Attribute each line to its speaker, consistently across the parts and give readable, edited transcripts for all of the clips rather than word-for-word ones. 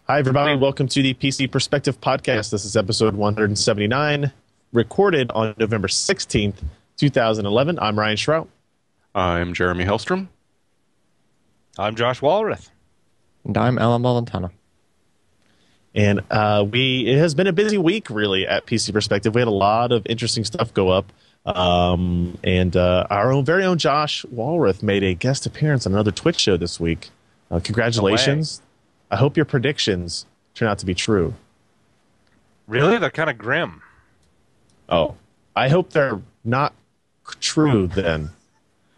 Speaker 1: Hi, everybody. Welcome to the PC Perspective Podcast. This is episode 179, recorded on November 16th, 2011. I'm Ryan Shrout.
Speaker 2: I'm Jeremy Hellstrom.
Speaker 3: I'm Josh Walrath.
Speaker 4: And I'm Alan Valentano.
Speaker 1: And it has been a busy week, really, at PC Perspective. We had a lot of interesting stuff go up. And our very own Josh Walrath made a guest appearance on another Twitch show this week. Congratulations. I hope your predictions turn out to be true.
Speaker 3: Really? They're kind of grim.
Speaker 1: Oh, I hope they're not true then.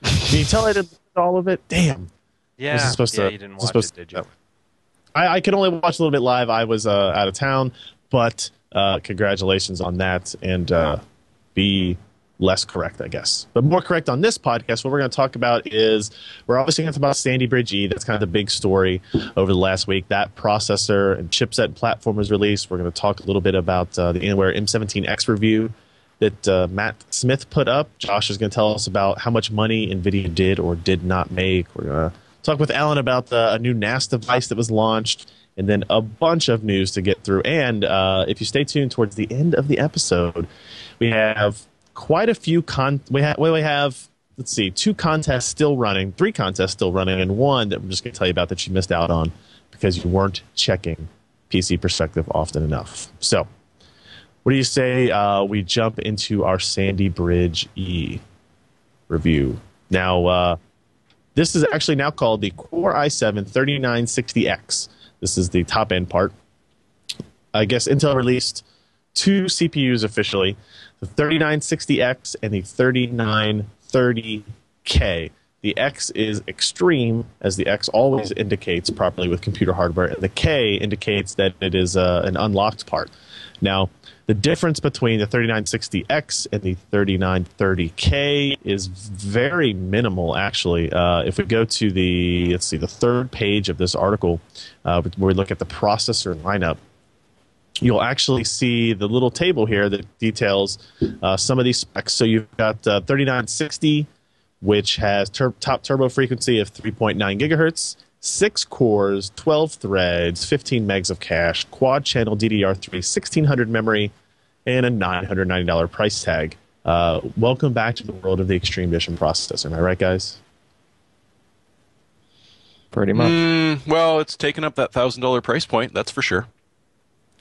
Speaker 1: Can you tell I did all of it? Damn.
Speaker 3: Yeah, you didn't watch it, did you?
Speaker 1: I could only watch a little bit live. I was out of town, but congratulations on that, and be less correct, I guess. But more correct on this podcast, what we're going to talk about is, we're obviously going to talk about Sandy Bridge E. That's kind of the big story over the last week. That processor and chipset platform was released. We're going to talk a little bit about the Alienware M17X review that Matt Smith put up. Josh is going to tell us about how much money Nvidia did or did not make. We're going to talk with Alan about a new NAS device that was launched, and then a bunch of news to get through. And if you stay tuned towards the end of the episode, we have quite a few we have, let's see, 2 contests still running, 3 contests still running, and one that I'm just going to tell you about that you missed out on because you weren't checking PC Perspective often enough. So, what do you say we jump into our Sandy Bridge E review? Now, this is actually now called the Core i7-3960X. This is the top-end part. I guess Intel released 2 CPUs officially, the 3960X and the 3930K. The X is extreme, as the X always indicates properly with computer hardware, and the K indicates that it is an unlocked part. Now, the difference between the 3960X and the 3930K is very minimal, actually. If we go to the, let's see, the 3rd page of this article, where we look at the processor lineup, you'll actually see the little table here that details some of these specs. So you've got 3960, which has top turbo frequency of 3.9 gigahertz, 6 cores, 12 threads, 15 megs of cache, quad channel DDR3, 1600 memory, and a $990 price tag. Welcome back to the world of the Extreme Edition processor. Am I right, guys?
Speaker 4: Pretty much.
Speaker 2: Well, it's taken up that $1,000 price point, that's for sure.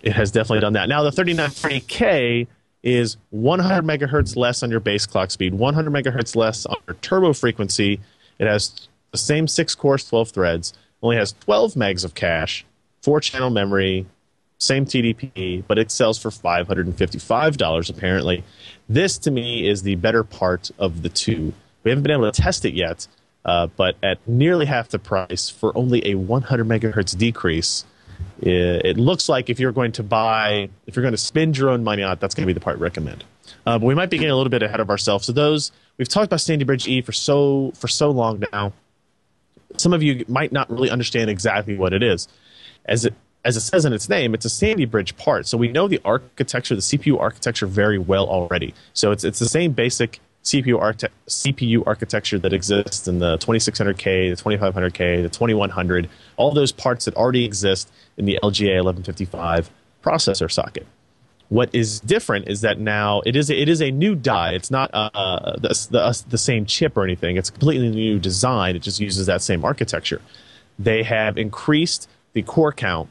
Speaker 1: It has definitely done that. Now, the 3930K is 100 megahertz less on your base clock speed, 100 megahertz less on your turbo frequency. It has the same 6 cores, 12 threads, only has 12 megs of cache, 4-channel memory, same TDP, but it sells for $555 apparently. This, to me, is the better part of the 2. We haven't been able to test it yet, but at nearly half the price for only a 100 megahertz decrease, it looks like if you're going to spend your own money on it, that's going to be the part I recommend. But we might be getting a little bit ahead of ourselves. So we've talked about Sandy Bridge E for so long now. Some of you might not really understand exactly what it is. As it says in its name, it's a Sandy Bridge part. So we know the architecture, the CPU architecture very well already. So it's the same basic CPU architecture that exists in the 2600K, the 2500K, the 2100, all those parts that already exist in the LGA 1155 processor socket. What is different is that now it is a new die. It's not the same chip or anything. It's a completely new design. It just uses that same architecture. They have increased the core count.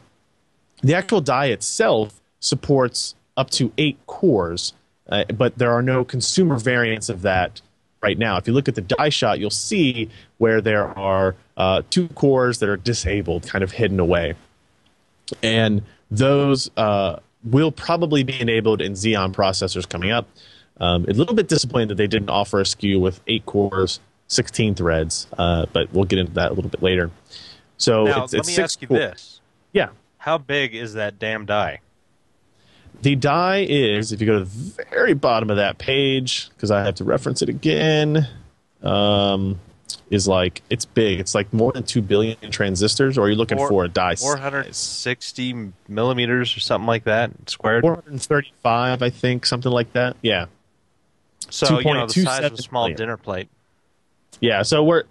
Speaker 1: The actual die itself supports up to 8 cores, but there are no consumer variants of that right now. If you look at the die shot, you'll see where there are 2 cores that are disabled, kind of hidden away. And those will probably be enabled in Xeon processors coming up. A little bit disappointed that they didn't offer a SKU with 8 cores, 16 threads, but we'll get into that a little bit later. So
Speaker 3: now, let me ask you this.
Speaker 1: Yeah.
Speaker 3: How big is that damn die?
Speaker 1: The die is, if you go to the very bottom of that page, because I have to reference it again, is like, it's big. It's like more than 2 billion transistors, or are you looking for a die
Speaker 3: 460 millimeters or something like that, squared?
Speaker 1: 435, I think, something like that. Yeah.
Speaker 3: So, the size of a small dinner plate.
Speaker 1: Yeah, so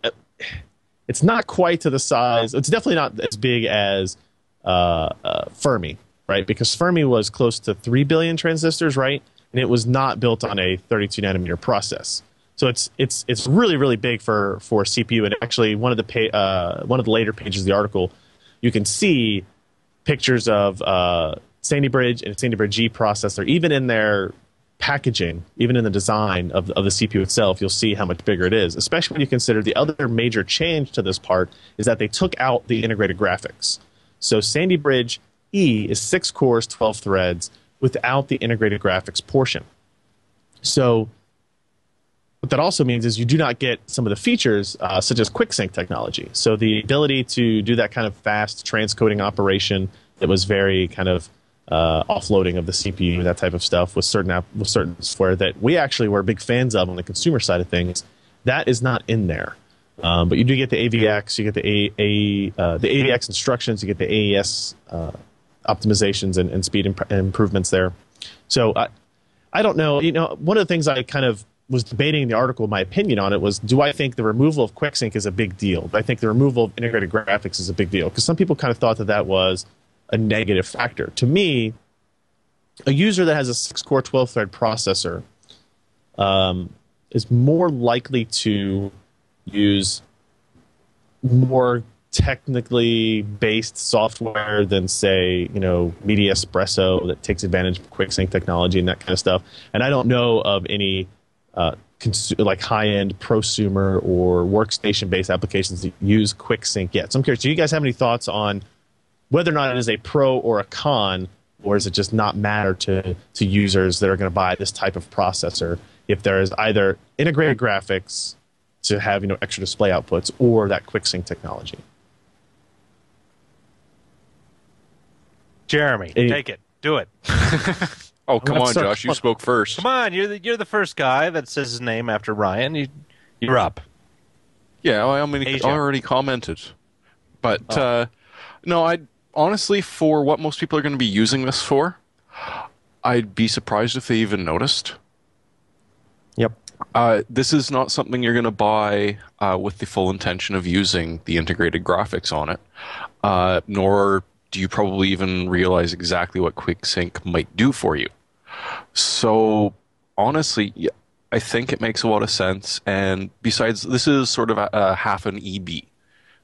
Speaker 1: it's not quite to the size. It's definitely not as big as Fermi, right? Because Fermi was close to 3 billion transistors, right? And it was not built on a 32 nanometer process. So it's really, really big for CPU. And actually, one of the later pages of the article, you can see pictures of Sandy Bridge and Sandy Bridge G processor, even in their packaging, even in the design of the CPU itself, you'll see how much bigger it is, especially when you consider the other major change to this part is that they took out the integrated graphics. So Sandy Bridge E is 6 cores, 12 threads without the integrated graphics portion. So what that also means is you do not get some of the features such as QuickSync technology. So the ability to do that kind of fast transcoding operation that was very kind of offloading of the CPU, that type of stuff with certain software that we actually were big fans of on the consumer side of things, that is not in there. But you do get the AVX, you get the AVX instructions, you get the AES optimizations and speed improvements there. So I don't know. You know, one of the things I kind of was debating in the article, my opinion on it was, do I think the removal of QuickSync is a big deal? Do I think the removal of integrated graphics is a big deal? Because some people kind of thought that was a negative factor. To me, a user that has a 6-core 12-thread processor is more likely to use more technically based software than, say, you know, Media Espresso that takes advantage of QuickSync technology and that kind of stuff. And I don't know of any like high-end prosumer or workstation-based applications that use QuickSync yet. So I'm curious, do you guys have any thoughts on whether or not it is a pro or a con, or does it just not matter to users that are going to buy this type of processor if there is either integrated graphics to have, you know, extra display outputs or that QuickSync technology?
Speaker 3: Jeremy, take it. Do it.
Speaker 2: Oh, come on, Josh. You spoke first.
Speaker 3: Come on, you're the first guy that says his name after Ryan. You're up.
Speaker 2: Yeah, I already commented. But, no, I honestly, for what most people are going to be using this for, I'd be surprised if they even noticed.
Speaker 4: Yep.
Speaker 2: This is not something you're going to buy with the full intention of using the integrated graphics on it, nor do you probably even realize exactly what QuickSync might do for you. So, honestly, yeah, I think it makes a lot of sense. And besides, this is sort of a half an EB.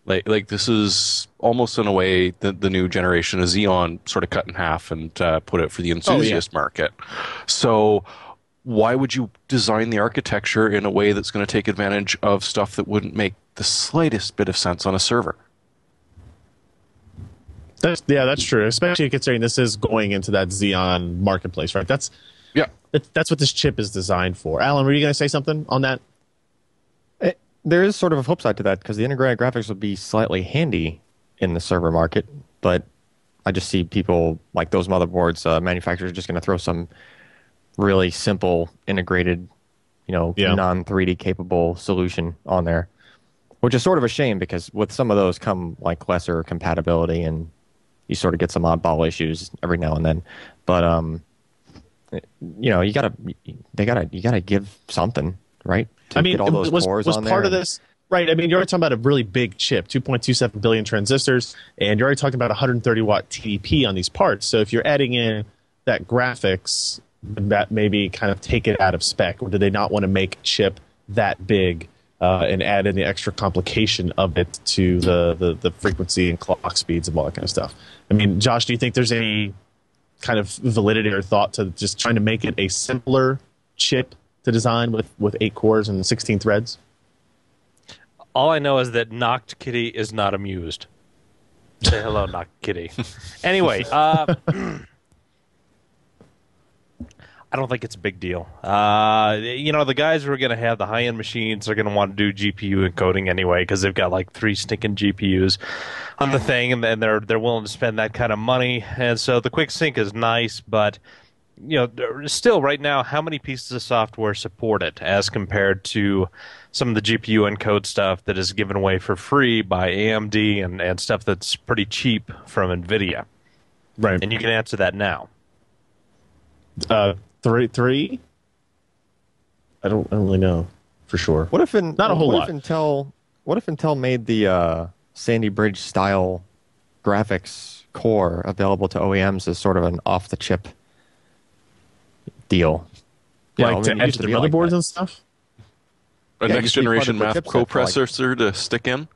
Speaker 2: Like this is almost in a way the new generation of Xeon sort of cut in half and put it for the enthusiast market. So why would you design the architecture in a way that's going to take advantage of stuff that wouldn't make the slightest bit of sense on a server?
Speaker 1: That's true. Especially considering this is going into that Xeon marketplace, right? That's what this chip is designed for. Alan, were you going to say something on that?
Speaker 4: There is sort of a flip side to that because the integrated graphics would be slightly handy in the server market, but I just see people like those motherboards, manufacturers are just going to throw some really simple integrated, you know, non 3D capable solution on there, which is sort of a shame because with some of those come like lesser compatibility and you sort of get some oddball issues every now and then. But you know, you gotta give something, right?
Speaker 1: I mean,
Speaker 4: get all those cores
Speaker 1: was
Speaker 4: on
Speaker 1: part
Speaker 4: there
Speaker 1: of this, right? I mean, you're already talking about a really big chip, 2.27 billion transistors, and you're already talking about 130 watt TDP on these parts. So if you're adding in that graphics, that maybe kind of take it out of spec, or do they not want to make a chip that big and add in the extra complication of it to the frequency and clock speeds and all that kind of stuff? I mean, Josh, do you think there's any kind of validity or thought to just trying to make it a simpler chip to design with 8 cores and 16 threads?
Speaker 3: All I know is that Knocked Kitty is not amused. Say hello, Knocked Kitty. Anyway, I don't think it's a big deal. You know, the guys who are going to have the high-end machines are going to want to do GPU encoding anyway because they've got like 3 stinking GPUs on the thing, and they're willing to spend that kind of money. And so the QuickSync is nice, but you know, still right now, how many pieces of software support it as compared to some of the GPU encode stuff that is given away for free by AMD and stuff that's pretty cheap from Nvidia?
Speaker 1: Right.
Speaker 3: And you can answer that now.
Speaker 1: Three? I don't really know for sure.
Speaker 4: What if
Speaker 1: not a whole lot?
Speaker 4: What if Intel made the Sandy Bridge style graphics core available to OEMs is sort of an off-the-chip deal. You know,
Speaker 1: Like
Speaker 4: I mean,
Speaker 1: to
Speaker 4: it
Speaker 1: edge
Speaker 4: used
Speaker 1: the
Speaker 4: to be like
Speaker 1: motherboards
Speaker 4: that.
Speaker 1: and stuff.
Speaker 2: A
Speaker 4: Yeah, it
Speaker 2: next
Speaker 4: used to be part
Speaker 2: generation
Speaker 4: of the
Speaker 2: math
Speaker 4: chipset for, like,
Speaker 2: coprocessor to stick in?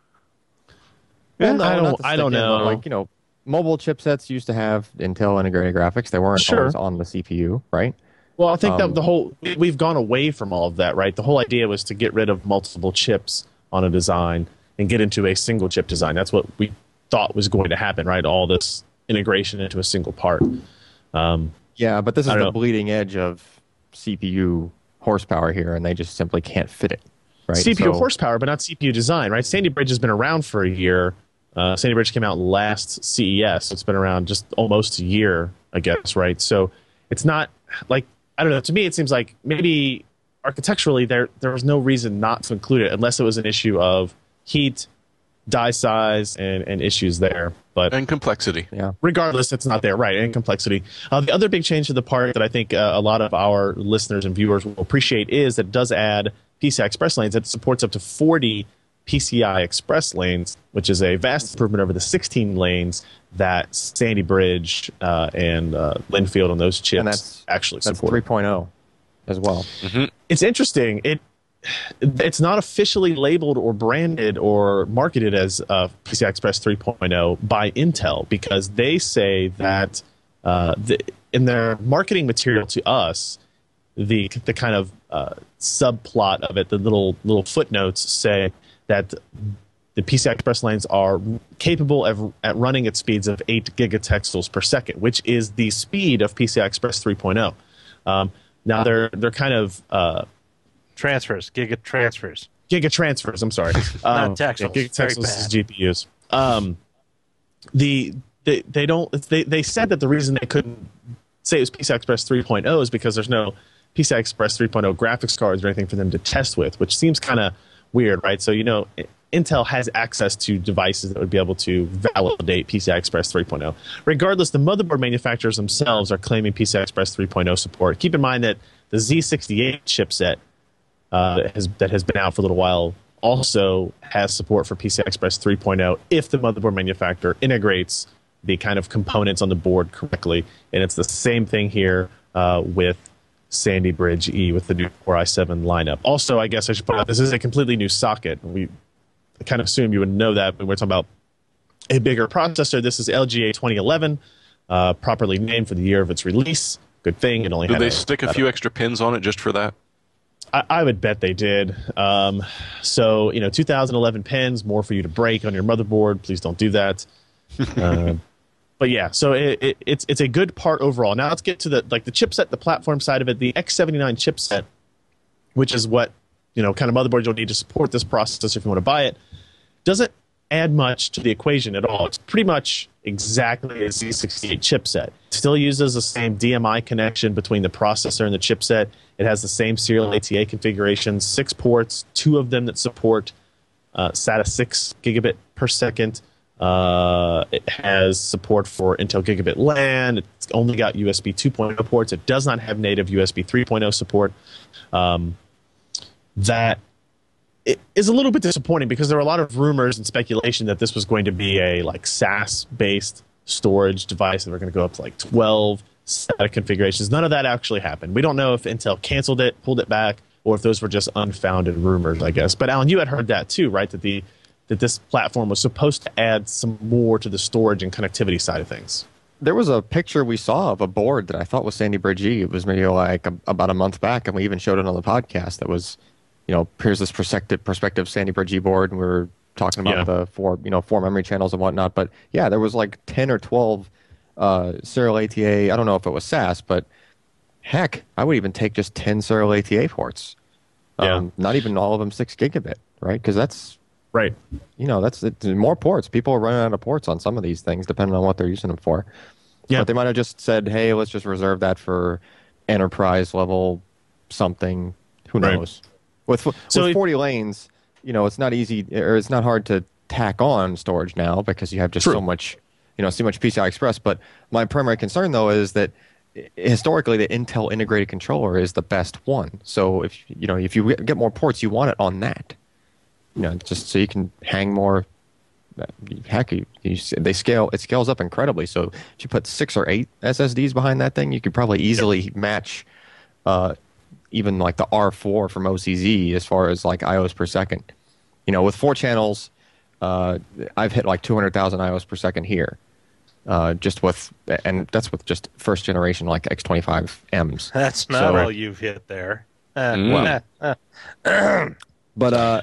Speaker 4: well,
Speaker 1: I
Speaker 4: no, not to
Speaker 1: I
Speaker 4: stick
Speaker 1: don't
Speaker 4: in, but
Speaker 1: know.
Speaker 4: like, mobile chipsets used to have Intel integrated graphics. They weren't always
Speaker 1: Sure.
Speaker 4: on the CPU, right?
Speaker 1: Well, I think that
Speaker 4: Um,
Speaker 1: we've gone away from all of that, right? The whole idea was to get rid of multiple chips on a design and get into a single chip design. That's what we thought was going to happen, right? All this integration into a single part.
Speaker 4: yeah, but this
Speaker 1: I
Speaker 4: is
Speaker 1: don't
Speaker 4: the
Speaker 1: know.
Speaker 4: bleeding edge of CPU horsepower here, and they just simply can't fit it, right?
Speaker 1: CPU
Speaker 4: So,
Speaker 1: horsepower, but not CPU design, right? Sandy Bridge has been around for a year. Sandy Bridge came out last CES. It's been around just almost a year, I guess, right? So it's not like, I don't know. To me, it seems like maybe architecturally there was no reason not to include it unless it was an issue of heat, die size, and issues there. But
Speaker 2: And complexity.
Speaker 4: yeah.
Speaker 1: regardless, it's not there, right? And complexity. The other big change to the part that I think a lot of our listeners and viewers will appreciate is that it does add PCI Express lanes. It supports up to 40 PCI Express lanes, which is a vast improvement over the 16 lanes that Sandy Bridge and Linfield and those chips
Speaker 4: And
Speaker 1: actually
Speaker 4: that's
Speaker 1: support.
Speaker 4: 3.0 as well.
Speaker 1: It's interesting. It's not officially labeled or branded or marketed as PCI Express 3.0 by Intel because they say that in their marketing material to us, the kind of subplot of it, the little footnotes say that the PCI Express lanes are capable at running at speeds of 8 gigatexels per second, which is the speed of PCI Express 3.0. Now they're kind of
Speaker 3: Transfers, giga transfers.
Speaker 1: gigatransfers. I'm sorry,
Speaker 3: Not texels.
Speaker 1: Gigatexels
Speaker 3: Very
Speaker 1: is GPUs. They said that the reason they couldn't say it was PCI Express 3.0 is because there's no PCI Express 3.0 graphics cards or anything for them to test with, which seems kind of weird, right? So Intel has access to devices that would be able to validate PCI Express 3.0. Regardless, the motherboard manufacturers themselves are claiming PCI Express 3.0 support. Keep in mind that the Z68 chipset that has been out for a little while also has support for PCI Express 3.0 if the motherboard manufacturer integrates the kind of components on the board correctly. And it's the same thing here with Sandy Bridge E with the new Core i7 lineup. Also, I guess I should point out this is a completely new socket. I kind of assume you would know that when we're talking about a bigger processor. This is LGA 2011, properly named for the year of its release. Good thing it only
Speaker 2: Did
Speaker 1: had
Speaker 2: they stick a few extra pins on it just for that?
Speaker 1: I would bet they did. So 2011 pins, more for you to break on your motherboard. Please don't do that. But yeah, so it's a good part overall. Now let's get to the chipset, the platform side of it. The X79 chipset, which is what kind of motherboard you'll need to support this processor if you want to buy it, doesn't add much to the equation at all. It's pretty much exactly a Z68 chipset. It still uses the same DMI connection between the processor and the chipset. It has the same serial ATA configuration, 6 ports, 2 of them that support SATA 6 gigabit per second. It has support for Intel Gigabit LAN. It's only got USB 2.0 ports. It does not have native USB 3.0 support. That it is a little bit disappointing because there were a lot of rumors and speculation that this was going to be a SAS-based storage device that were going to go up to 12 SATA configurations. None of that actually happened. We don't know if Intel canceled it, pulled it back, or if those were just unfounded rumors, I guess. But Alan, you had heard that too, right? That this platform was supposed to add some more to the storage and connectivity side of things.
Speaker 4: There was a picture we saw of a board that I thought was Sandy Bridge E. It was maybe about a month back, and we even showed it on the podcast. That was, here's this perspective Sandy Bridge E board, and we were talking about the four memory channels and whatnot. But yeah, there was 10 or 12 serial ATA. I don't know if it was SAS, but heck, I would even take just 10 serial ATA ports. Not even all of them 6 gigabit, right? Because that's
Speaker 1: right.
Speaker 4: That's more ports. People are running out of ports on some of these things, depending on what they're using them for. Yeah. But they might have just said, "Hey, let's just reserve that for enterprise level something." Who knows? With 40 lanes, it's not easy, or it's not hard to tack on storage now because you have just so much PCI Express. But my primary concern, though, is that historically the Intel integrated controller is the best one. So if you get more ports, you want it on that. Just so you can hang more heck, they scale. It scales up incredibly. So if you put 6 or 8 SSDs behind that thing, you could probably easily match even like the R4 from OCZ as far as like IOs per second. With 4 channels, I've hit like 200,000 IOs per second here. And that's with just first generation like X25Ms.
Speaker 3: That's not all you've hit there.
Speaker 4: But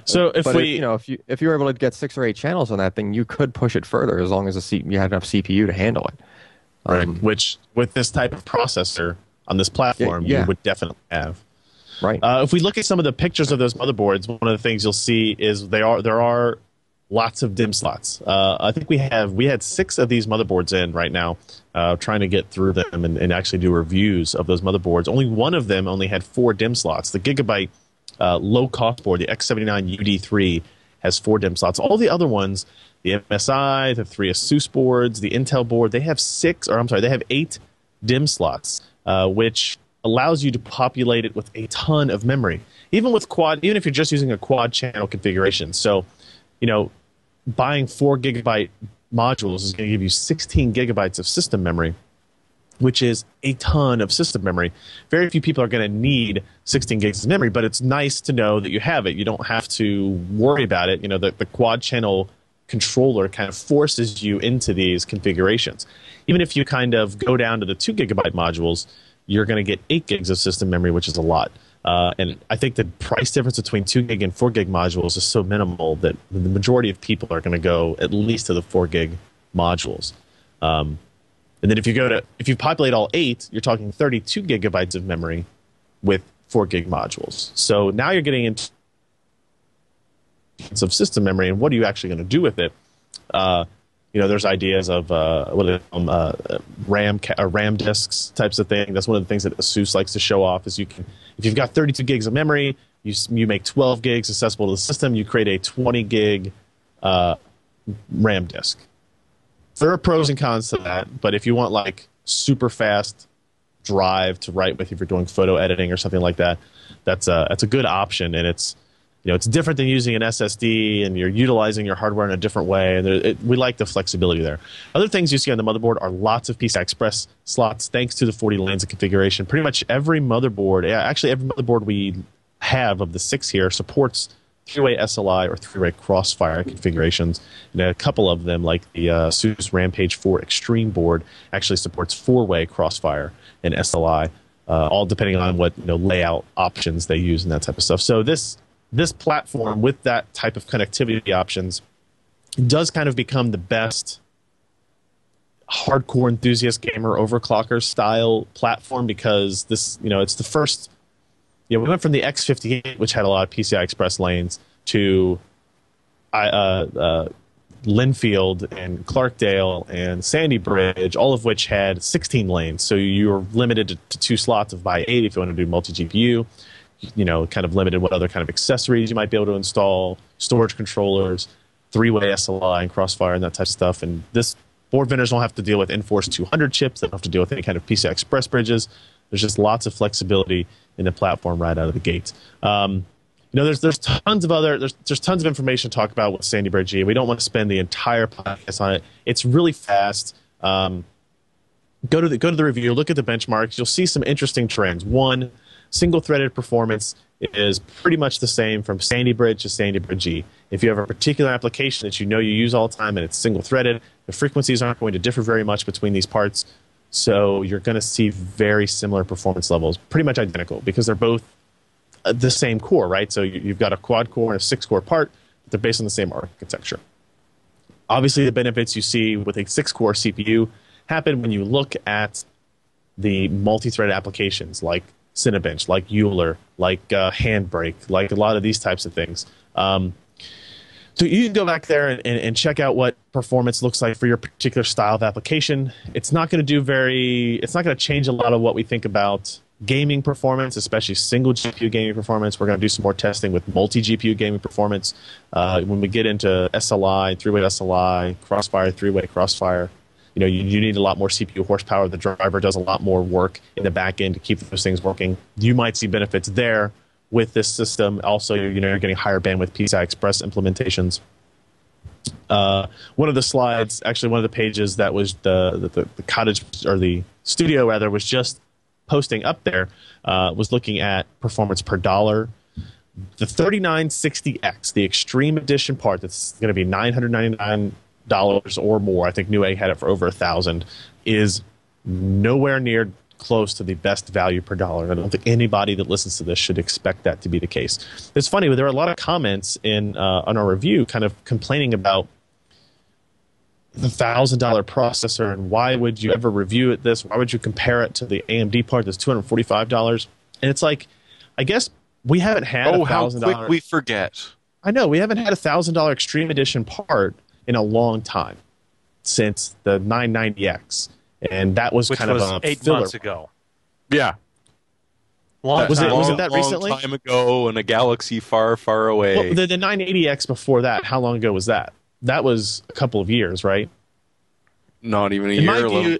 Speaker 4: if you were able to get 6 or 8 channels on that thing, you could push it further as long as you had enough CPU to handle it.
Speaker 1: Right. Which with this type of processor on this platform, you would definitely have.
Speaker 4: Right.
Speaker 1: If we look at some of the pictures of those motherboards, one of the things you'll see is there are lots of DIMM slots. I think we had 6 of these motherboards in right now, trying to get through them and actually do reviews of those motherboards. Only one of them only had 4 DIMM slots. The Gigabyte low-cost board, the X79 UD3, has 4 DIMM slots. All the other ones, the MSI, the 3 ASUS boards, the Intel board, they have 8 DIMM slots, which allows you to populate it with a ton of memory. Even if you're just using a quad channel configuration. So, buying 4 gigabyte modules is going to give you 16 gigabytes of system memory, which is a ton of system memory. Very few people are going to need 16 gigs of memory, but it's nice to know that you have it. You don't have to worry about it. The quad channel controller kind of forces you into these configurations. Even if you kind of go down to the 2 gigabyte modules, you're going to get 8 gigs of system memory, which is a lot. And I think the price difference between 2 gig and 4 gig modules is so minimal that the majority of people are going to go at least to the 4 gig modules. And then if you populate all 8, you're talking 32 gigabytes of memory with 4 gig modules. So now you're getting into of system memory, and what are you actually going to do with it? There's ideas of RAM disks types of thing. That's one of the things that ASUS likes to show off. Is if you've got 32 gigs of memory, you make 12 gigs accessible to the system. You create a 20 gig RAM disk. There are pros and cons to that, but if you want like super fast drive to write with, if you're doing photo editing or something like that, that's a good option, and it's different than using an SSD, and you're utilizing your hardware in a different way. And we like the flexibility there. Other things you see on the motherboard are lots of PCI Express slots, thanks to the 40 lanes of configuration. Pretty much every motherboard we have of the 6 here supports 3-way SLI or 3-way Crossfire configurations. And a couple of them, like the ASUS Rampage 4 Extreme board, actually supports 4-way Crossfire and SLI, all depending on what layout options they use and that type of stuff. So this platform with that type of connectivity options does kind of become the best hardcore enthusiast gamer overclocker style platform, because this, it's the first. We went from the X58, which had a lot of PCI Express lanes, to Linfield and Clarkdale and Sandy Bridge, all of which had 16 lanes. So you were limited to 2 slots of by 8 if you want to do multi-GPU. Kind of limited what other kind of accessories you might be able to install, storage controllers, 3-way SLI and Crossfire and that type of stuff. And this board vendors don't have to deal with Enforce 200 chips. They don't have to deal with any kind of PCI Express bridges. There's just lots of flexibility in the platform right out of the gate. There's tons of information to talk about with Sandy Bridge G. We don't want to spend the entire podcast on it. It's really fast. Go to the review, look at the benchmarks. You'll see some interesting trends. One, single-threaded performance is pretty much the same from Sandy Bridge to Sandy Bridge G. If you have a particular application that you use all the time and it's single-threaded, the frequencies aren't going to differ very much between these parts. So you're going to see very similar performance levels, pretty much identical, because they're both the same core, right? So you've got a quad-core and a 6-core part, but they're based on the same architecture. Obviously, the benefits you see with a 6-core CPU happen when you look at the multi-threaded applications like Cinebench, like Euler, like Handbrake, like a lot of these types of things. So you can go back there and check out what performance looks like for your particular style of application. It's not going to change a lot of what we think about gaming performance, especially single GPU gaming performance. We're going to do some more testing with multi-GPU gaming performance. When we get into SLI, 3-way SLI, Crossfire, 3-way Crossfire, you need a lot more CPU horsepower. The driver does a lot more work in the back end to keep those things working. You might see benefits there with this system. Also, you're getting higher bandwidth PCI Express implementations. One of the slides, actually one of the pages that was the cottage, or the studio rather, was just posting up there, was looking at performance per dollar. The 3960X, the Extreme Edition part, that's going to be $999 or more. I think Newegg had it for over $1,000. Is nowhere near close to the best value per dollar. I don't think anybody that listens to this should expect that to be the case. It's funny, there were a lot of comments on our review kind of complaining about the $1,000 processor and why would you ever review it this? Why would you compare it to the AMD part that's $245? And it's like, I guess we haven't had a $1,000.
Speaker 2: How quick we forget.
Speaker 1: I know, we haven't had a $1,000 Extreme Edition part in a long time, since the 990X. And that was kind of a
Speaker 3: 8
Speaker 1: filler.
Speaker 3: months ago.
Speaker 2: Yeah.
Speaker 1: Was it that recently?
Speaker 2: Long time ago in a galaxy far, far away.
Speaker 1: Well, the 980X before that, how long ago was that? That was a couple of years, right?
Speaker 2: Not even a
Speaker 1: In
Speaker 2: year.
Speaker 1: my view,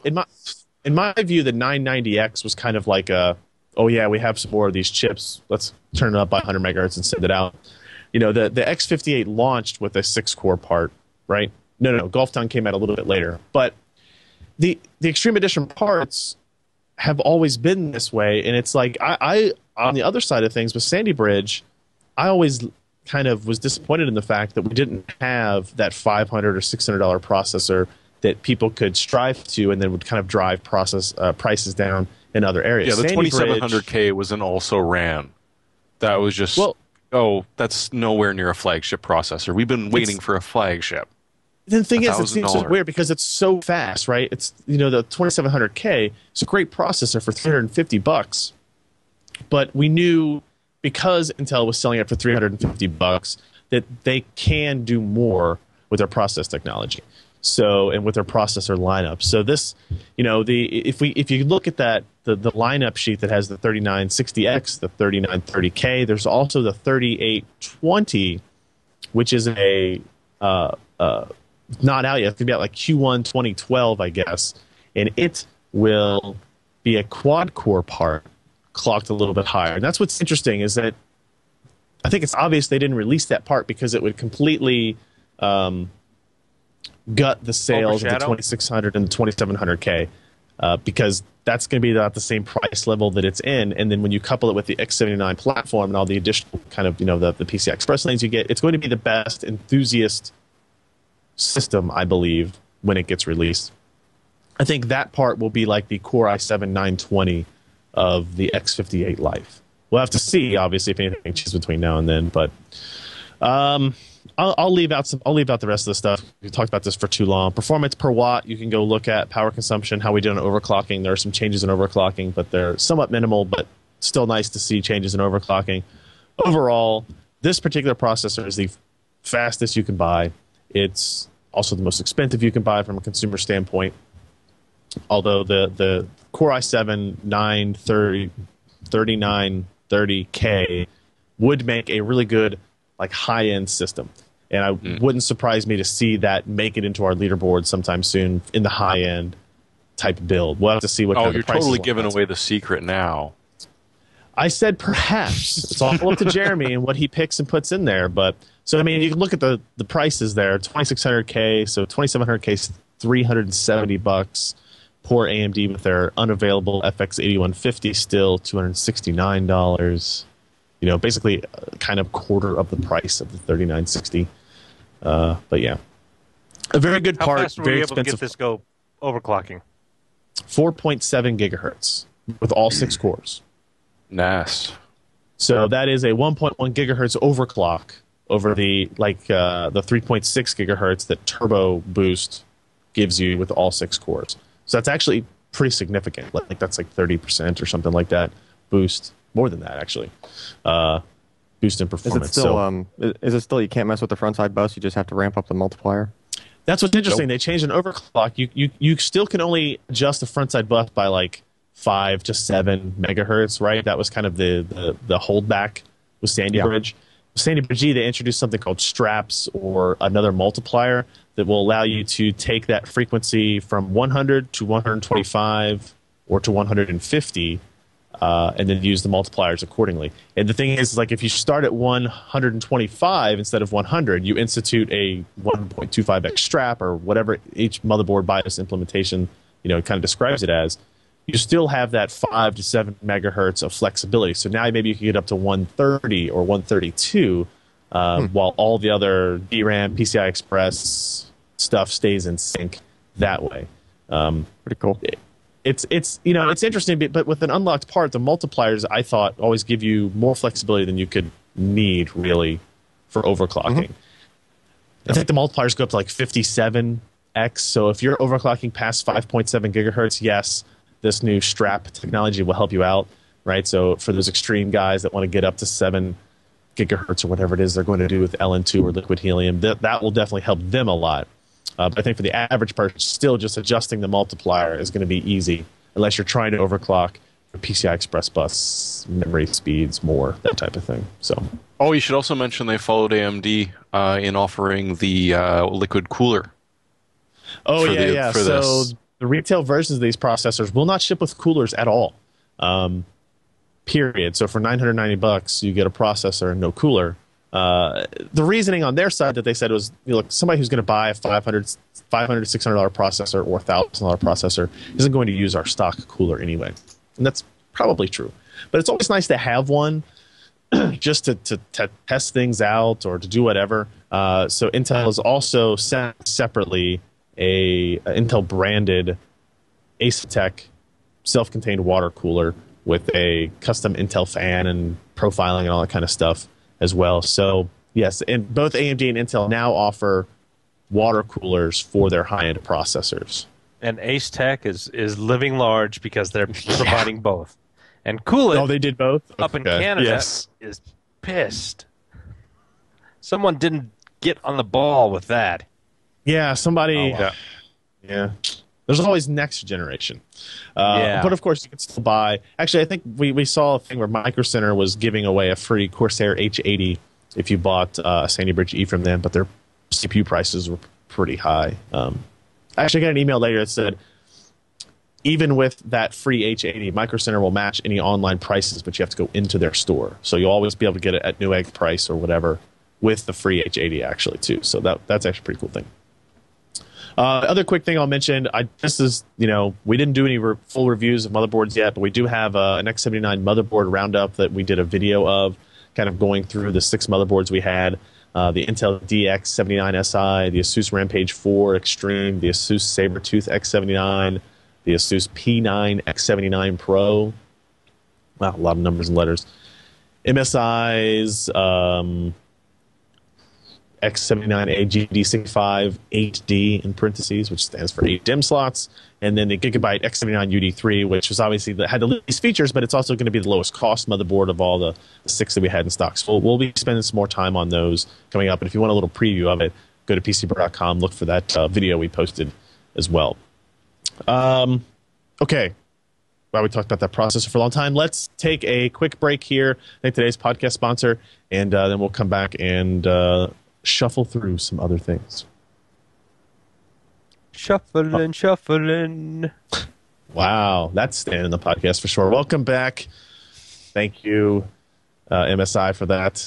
Speaker 1: in my view, the 990X was kind of like oh yeah, we have some more of these chips. Let's turn it up by 100 megahertz and send it out. You know, the X58 launched with a 6-core part, right? No, Golftown came out a little bit later. But the Extreme Edition parts have always been this way, and it's like I on the other side of things with Sandy Bridge, I always kind of was disappointed in the fact that we didn't have that $500 or $600 processor that people could strive to, and then would kind of drive prices down in other areas.
Speaker 2: Yeah, the
Speaker 1: Sandy
Speaker 2: 2700K was an also ran. That was just that's nowhere near a flagship processor. We've been waiting for a flagship.
Speaker 1: The thing is, it seems so
Speaker 2: $1,000.
Speaker 1: weird because it's so fast, right? It's, you know, the 2700K is a great processor for $350, but we knew, because Intel was selling it for $350, that they can do more with their process technology. So, and with their processor lineup. So this, you know, if you look at that, the lineup sheet that has the 3960X, the 3930K, there's also the 3820, which is not out yet. It's going to be out like Q1 2012, I guess. And it will be a quad-core part, clocked a little bit higher. And that's what's interesting, is that I think it's obvious they didn't release that part because it would completely gut the sales of the 2600 and the 2700K, because that's going to be about the same price level that it's in. And then when you couple it with the X79 platform and all the additional kind of, you know, the PCI Express lanes you get, it's going to be the best enthusiast system, I believe, when it gets released. I think that part will be like the Core i7-920 of the X58 life. We'll have to see, obviously, if anything changes between now and then. But I'll leave out the rest of the stuff. We talked about this for too long. Performance per watt, you can go look at power consumption, how we did on overclocking. There are some changes in overclocking, but they're somewhat minimal, but still nice to see changes in overclocking. Overall, this particular processor is the fastest you can buy. It's also the most expensive you can buy from a consumer standpoint. Although the Core i7 3930K would make a really good, like, high-end system. And I wouldn't surprise me to see that make it into our leaderboard sometime soon in the high-end type build. We'll have to see what kind of
Speaker 2: you're
Speaker 1: prices
Speaker 2: totally
Speaker 1: like
Speaker 2: giving
Speaker 1: that.
Speaker 2: away the secret now.
Speaker 1: I said perhaps. It's all up to Jeremy and what he picks and puts in there. But so, I mean, you can look at the prices there. 2600K, so 2700K is $370. Poor AMD with their unavailable FX 8150 still $269. You know, basically kind of quarter of the price of the 3960. But yeah, a very good
Speaker 3: How
Speaker 1: part.
Speaker 3: fast were
Speaker 1: Very
Speaker 3: we able to
Speaker 1: expensive.
Speaker 3: get this go overclocking?
Speaker 1: 4.7 gigahertz with all 6 cores.
Speaker 2: NAS.
Speaker 1: So that is a 1.1 gigahertz overclock over the 3.6 gigahertz that Turbo Boost gives you with all 6 cores. So that's actually pretty significant. Like that's like 30% or something like that boost. More than that, actually. Boost in performance.
Speaker 4: Is it still you can't mess with the front side bus? You just have to ramp up the multiplier.
Speaker 1: That's what's interesting. They changed an overclock. You still can only adjust the front side bus by like 5 to 7 megahertz, right? That was kind of the holdback with Sandy Bridge. With Sandy Bridge E, they introduced something called straps, or another multiplier that will allow you to take that frequency from 100 to 125 or to 150 and then use the multipliers accordingly. And the thing is, like, if you start at 125 instead of 100, you institute a 1.25x strap or whatever each motherboard BIOS implementation, kind of describes it as. You still have that 5 to 7 megahertz of flexibility. So now maybe you can get up to 130 or 132, while all the other DRAM, PCI Express stuff stays in sync that way.
Speaker 4: Pretty cool.
Speaker 1: It's interesting, but with an unlocked part, the multipliers, I thought, always give you more flexibility than you could need, really, for overclocking. I think the multipliers go up to like 57x. So if you're overclocking past 5.7 gigahertz, yes, this new strap technology will help you out, right? So for those extreme guys that want to get up to 7 gigahertz or whatever it is they're going to do with LN2 or liquid helium, that will definitely help them a lot. But I think for the average person, still just adjusting the multiplier is going to be easy, unless you're trying to overclock your PCI Express bus, memory speeds more, that type of thing. So.
Speaker 2: Oh, you should also mention they followed AMD in offering the liquid cooler.
Speaker 1: Oh, yeah. So the retail versions of these processors will not ship with coolers at all. Period. So for $990, you get a processor and no cooler. The reasoning on their side that they said was, look, somebody who's going to buy a $500, $600 processor or $1,000 processor isn't going to use our stock cooler anyway. And that's probably true. But it's always nice to have one just to test things out or to do whatever. So Intel has also sent separately a Intel branded Antec self-contained water cooler with a custom Intel fan and profiling and all that kind of stuff as well. So yes, and both AMD and Intel now offer water coolers for their high-end processors.
Speaker 3: And Antec is living large because they're providing both. And Coolit,
Speaker 1: oh, they did both?
Speaker 3: Up in Canada,
Speaker 1: yes,
Speaker 3: is pissed. Someone didn't get on the ball with that.
Speaker 1: Yeah, somebody.
Speaker 3: Oh, wow.
Speaker 1: Yeah. There's always next generation. But of course, you can still buy. Actually, I think we saw a thing where Micro Center was giving away a free Corsair H80 if you bought a Sandy Bridge E from them, but their CPU prices were pretty high. I actually got an email later that said, even with that free H80, Micro Center will match any online prices, but you have to go into their store. So you'll always be able to get it at Newegg price or whatever with the free H80 actually too. So that's actually a pretty cool thing. Other quick thing I'll mention, we didn't do any full reviews of motherboards yet, but we do have an X79 motherboard roundup that we did a video of, kind of going through the 6 motherboards we had. The Intel DX79SI, the Asus Rampage 4 Extreme, the Asus Sabertooth X79, the Asus P9 X79 Pro. Wow, a lot of numbers and letters. MSI's X79A GD65 8D in parentheses, which stands for 8 DIMM slots, and then the Gigabyte X79 UD3, which was obviously had the least features, but it's also going to be the lowest cost motherboard of all the 6 that we had in stock. So we'll be spending some more time on those coming up, and if you want a little preview of it, go to PCBR.com, look for that video we posted as well. Okay. Well, we talked about that processor for a long time. Let's take a quick break here. Thank today's podcast sponsor, and then we'll come back and shuffle through some other things.
Speaker 3: Shuffling.
Speaker 1: Wow, that's staying in the podcast for sure. Welcome back. Thank you, MSI, for that.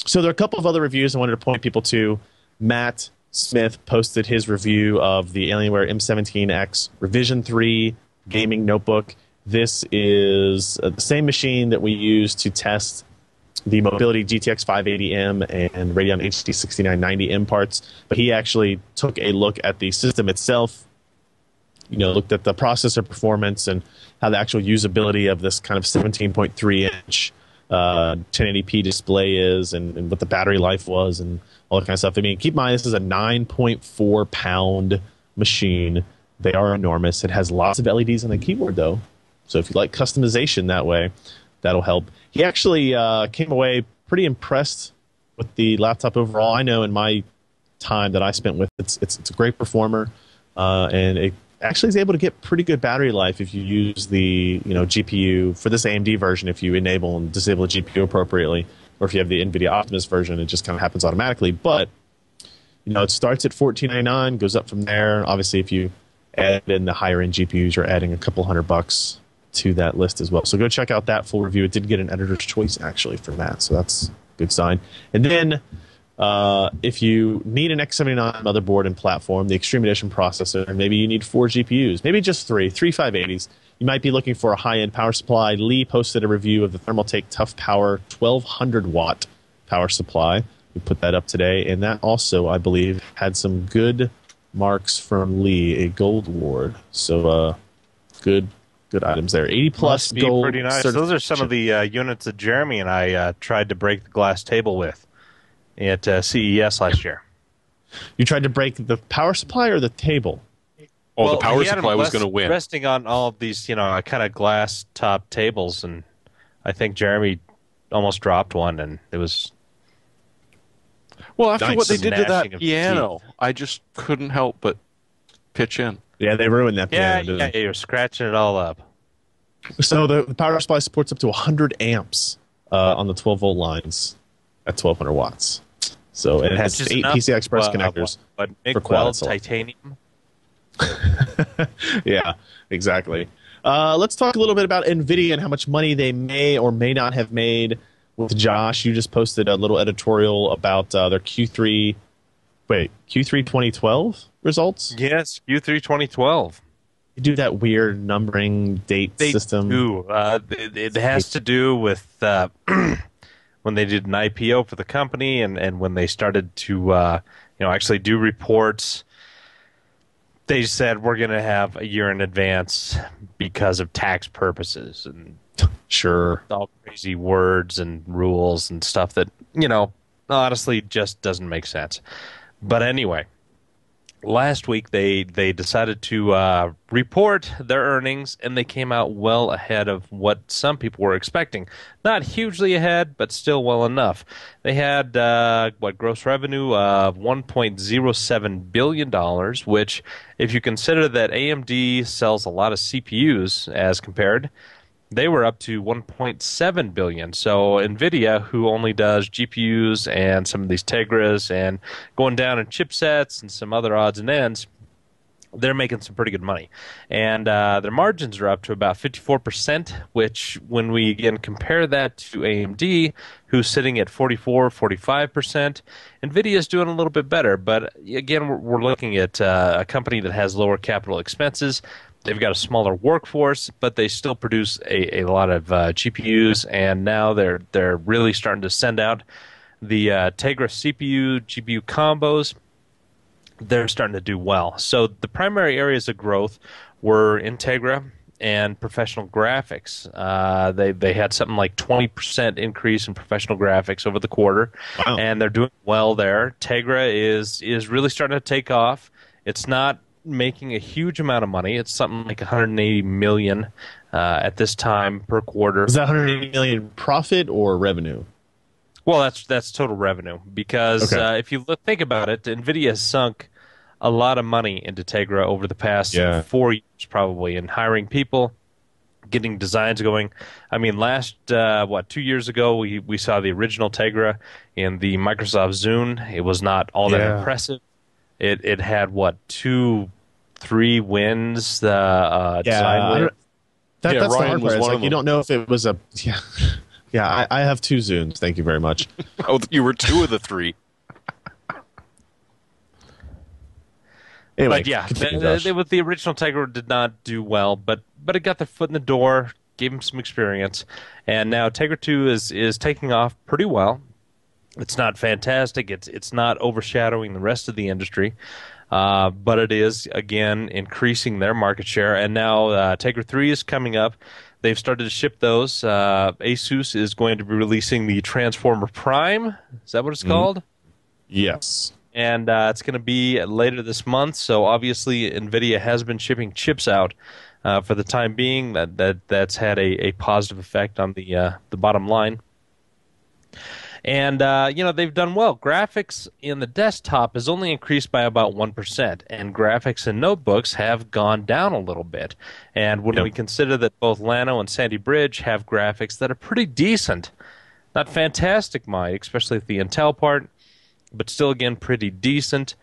Speaker 1: So there are a couple of other reviews I wanted to point people to. Matt Smith posted his review of the Alienware M17X Revision 3 gaming notebook. This is the same machine that we used to test the Mobility GTX 580M and Radeon HD 6990M parts, but he actually took a look at the system itself, looked at the processor performance and how the actual usability of this kind of 17.3-inch 1080p display is, and what the battery life was, and all that kind of stuff. I mean, keep in mind, this is a 9.4-pound machine. They are enormous. It has lots of LEDs on the keyboard, though, so if you like customization that way, that'll help. He actually came away pretty impressed with the laptop overall. I know in my time that I spent with it, it's a great performer, and it actually is able to get pretty good battery life if you use the GPU for this AMD version. If you enable and disable the GPU appropriately, or if you have the NVIDIA Optimus version, it just kind of happens automatically. But it starts at $1499, goes up from there. Obviously, if you add in the higher end GPUs, you're adding a couple $100 to that list as well. So go check out that full review. It did get an editor's choice actually for that, so that's a good sign. And then if you need an X79 motherboard and platform, the Extreme Edition processor, and maybe you need 4 GPUs, maybe just three 580s, you might be looking for a high-end power supply. Lee posted a review of the Thermaltake Tough Power 1200 watt power supply. We put that up today, and that also, I believe, had some good marks from Lee, a gold award. So good items there. 80 plus
Speaker 3: Must be
Speaker 1: gold.
Speaker 3: pretty nice. Those are some of the units that Jeremy and I tried to break the glass table with at CES last year.
Speaker 1: You tried to break the power supply or the table?
Speaker 2: Oh,
Speaker 3: Well,
Speaker 2: the power
Speaker 3: he had
Speaker 2: supply
Speaker 3: them
Speaker 2: was going to win.
Speaker 3: resting on all of these, kind of glass top tables, and I think Jeremy almost dropped one, and it was
Speaker 2: Well, after
Speaker 1: Nice.
Speaker 2: what they did to
Speaker 3: Gnashing
Speaker 2: that
Speaker 3: of
Speaker 2: piano, I just couldn't help but pitch in.
Speaker 1: Yeah, they ruined that
Speaker 3: yeah,
Speaker 1: piano. didn't they?
Speaker 3: you're scratching it all up.
Speaker 1: So the power supply supports up to 100 amps on the 12-volt lines at 1,200 watts. So it has
Speaker 3: Which is
Speaker 1: 8
Speaker 3: enough,
Speaker 1: PCI Express connectors.
Speaker 3: But
Speaker 1: for
Speaker 3: MIG
Speaker 1: quad
Speaker 3: weld
Speaker 1: itself.
Speaker 3: titanium.
Speaker 1: Yeah, exactly. Let's talk a little bit about Nvidia and how much money they may or may not have made. With Josh, you just posted a little editorial about their Q3 2012 results.
Speaker 3: Yes, Q3 2012.
Speaker 1: You do that weird numbering date
Speaker 3: They
Speaker 1: system.
Speaker 3: do. It has to do with when they did an IPO for the company and when they started to actually do reports. They said we're going to have a year in advance because of tax purposes and
Speaker 1: Sure.
Speaker 3: all crazy words and rules and stuff that honestly just doesn't make sense. But anyway, last week they decided to report their earnings, and they came out well ahead of what some people were expecting. Not hugely ahead, but still well enough. They had gross revenue of $1.07 billion, which, if you consider that AMD sells a lot of CPUs as compared, they were up to $1.7 billion. So Nvidia, who only does GPUs and some of these Tegras and going down in chipsets and some other odds and ends, they're making some pretty good money. And their margins are up to about 54%, which when we again compare that to AMD, who's sitting at 45%, Nvidia is doing a little bit better. But again, we're looking at a company that has lower capital expenses. They've got a smaller workforce, but they still produce a lot of GPUs, and now they're really starting to send out the Tegra CPU GPU combos. They're starting to do well. So the primary areas of growth were Integra and professional graphics. They had something like 20% increase in professional graphics over the quarter,
Speaker 1: Wow.
Speaker 3: and they're doing well there. Tegra is really starting to take off. It's not making a huge amount of money. It's something like 180 million at this time per quarter.
Speaker 1: Is that 180 million profit or revenue?
Speaker 3: Well, that's total revenue because
Speaker 1: Okay.
Speaker 3: if you think about it, Nvidia has sunk a lot of money into Tegra over the past 4 years, probably, in hiring people, getting designs going. I mean, last 2 years ago, we saw the original Tegra in the Microsoft Zune. It was not all that impressive. It had 2-3 wins design win.
Speaker 1: That's the
Speaker 2: Ryan
Speaker 1: hard
Speaker 2: was
Speaker 1: part. It's
Speaker 2: one
Speaker 1: like
Speaker 2: of
Speaker 1: you
Speaker 2: them.
Speaker 1: don't know if it was a I have 2 Zunes. Thank you very much.
Speaker 2: Oh, you were 2 of the 3.
Speaker 1: Anyway,
Speaker 3: But yeah,
Speaker 1: continue, Josh.
Speaker 3: with the original Tegra did not do well, but it got their foot in the door, gave them some experience, and now Tegra 2 is taking off pretty well. It's not fantastic. It's not overshadowing the rest of the industry, but it is again increasing their market share. And now Tegra 3 is coming up. They've started to ship those. Asus is going to be releasing the Transformer Prime. Is that what it's called?
Speaker 1: Yes.
Speaker 3: And it's going to be later this month. So obviously, Nvidia has been shipping chips out for the time being. That's had a positive effect on the bottom line. And they've done well. Graphics in the desktop has only increased by about 1%, and graphics in notebooks have gone down a little bit. And when we consider that both Llano and Sandy Bridge have graphics that are pretty decent, not fantastic, especially at the Intel part, but still, again, pretty decent,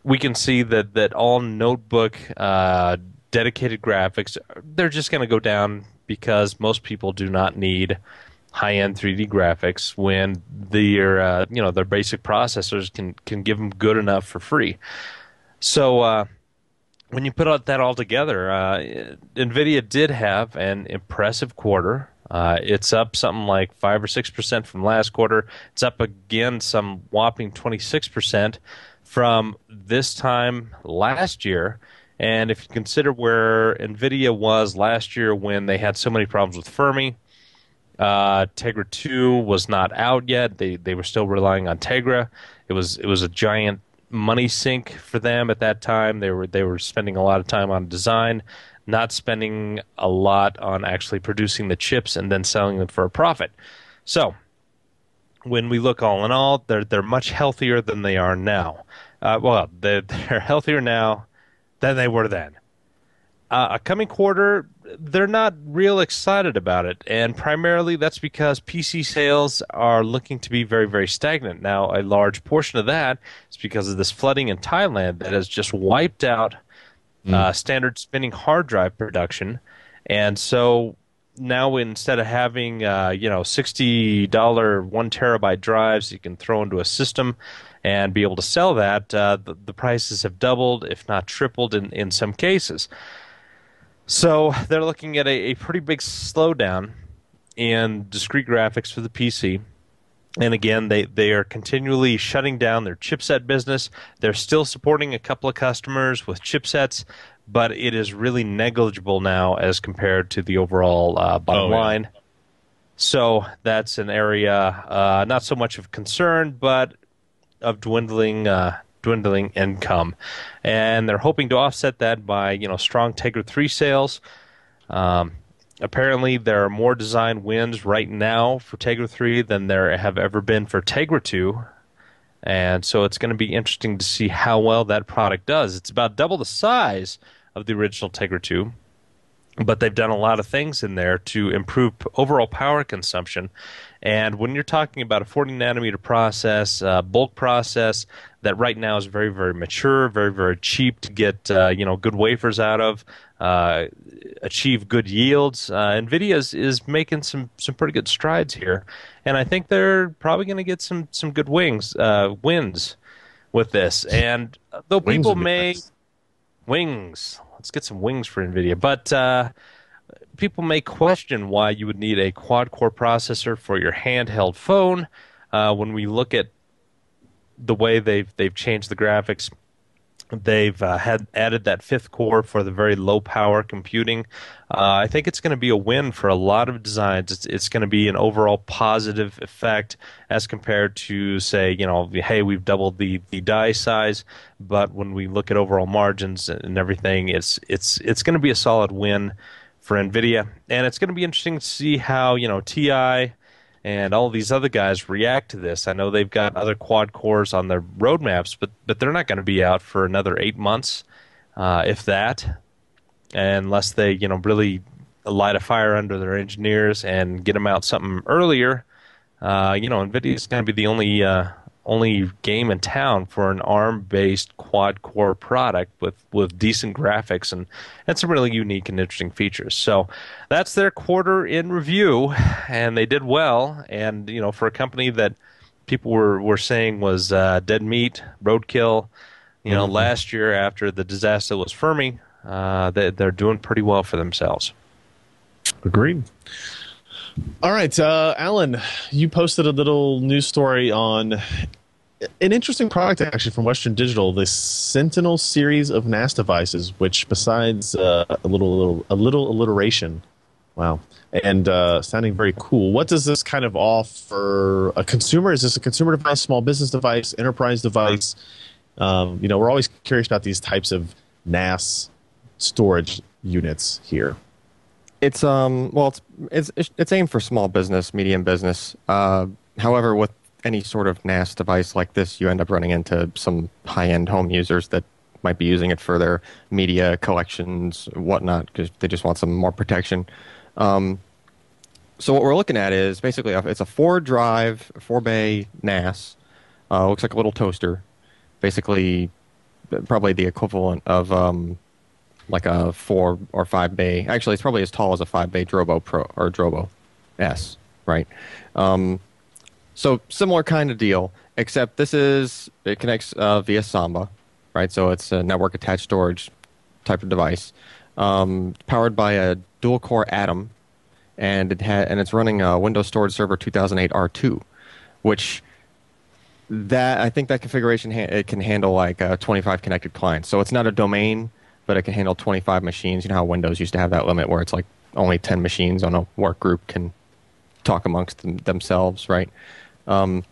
Speaker 3: we can see that all notebook dedicated graphics, they're just going to go down because most people do not need high-end 3D graphics when their basic processors can give them good enough for free. So when you put that all together, Nvidia did have an impressive quarter. It's up something like 5 or 6% from last quarter. It's up again some whopping 26% from this time last year. And if you consider where Nvidia was last year when they had so many problems with Fermi, Tegra 2 was not out yet. They were still relying on Tegra. It was a giant money sink for them at that time. They were spending a lot of time on design, not spending a lot on actually producing the chips and then selling them for a profit. So when we look all in all, they're much healthier than they are now. They're healthier now than they were then. A coming quarter, they're not real excited about it, and primarily that's because PC sales are looking to be very, very stagnant. Now, a large portion of that is because of this flooding in Thailand that has just wiped out standard spinning hard drive production, and so now instead of having $60 1 terabyte drives you can throw into a system and be able to sell that, the prices have doubled, if not tripled in some cases. So they're looking at a pretty big slowdown in discrete graphics for the PC. And again, they are continually shutting down their chipset business. They're still supporting a couple of customers with chipsets, but it is really negligible now as compared to the overall bottom line. So that's an area not so much of concern, but of dwindling income, and they're hoping to offset that by strong Tegra 3 sales. Apparently, there are more design wins right now for Tegra 3 than there have ever been for Tegra 2, and so it's going to be interesting to see how well that product does. It's about double the size of the original Tegra 2, but they've done a lot of things in there to improve overall power consumption. And when you're talking about a 40 nanometer process, bulk process that right now is very, very mature, very, very cheap to get good wafers out of, achieve good yields, Nvidia is making some pretty good strides here, and I think they're probably going to get some good wins with this. And though people may wings, let's get some wings for Nvidia, but people may question why you would need a quad-core processor for your handheld phone. When we look at the way they've changed the graphics, they've had added that fifth core for the very low-power computing. I think it's going to be a win for a lot of designs. It's going to be an overall positive effect as compared to, say, hey, we've doubled the die size, but when we look at overall margins and everything, it's going to be a solid win for Nvidia, and it's going to be interesting to see how TI and all these other guys react to this. I know they've got other quad cores on their roadmaps, but they're not going to be out for another 8 months, if that, unless they really light a fire under their engineers and get them out something earlier. Nvidia is going to be the only game in town for an ARM-based quad-core product with decent graphics and some really unique and interesting features. So that's their quarter in review, and they did well. And for a company that people were saying was dead meat, roadkill, last year after the disaster was Fermi, they're doing pretty well for themselves.
Speaker 1: Agreed. All right, Alan, you posted a little news story on an interesting product actually from Western Digital, the Sentinel series of NAS devices, which besides a little alliteration, wow, and sounding very cool. What does this kind of offer a consumer? Is this a consumer device, small business device, enterprise device? We're always curious about these types of NAS storage units here.
Speaker 4: It's it's aimed for small business, medium business. However, with any sort of NAS device like this, you end up running into some high-end home users that might be using it for their media collections, whatnot, because they just want some more protection. So what we're looking at is basically it's a 4-drive, 4-bay NAS. Looks like a little toaster, basically probably the equivalent of like a 4 or 5 bay. Actually, it's probably as tall as a 5 bay Drobo Pro or Drobo S, right? So similar kind of deal, except it connects via Samba, right? So it's a network attached storage type of device, powered by a dual core Atom, and it's running a Windows Storage Server 2008 R2, which I think that configuration it can handle like 25 connected clients. So it's not a domain, but it can handle 25 machines. You know how Windows used to have that limit where it's like only 10 machines on a work group can talk amongst themselves, right? So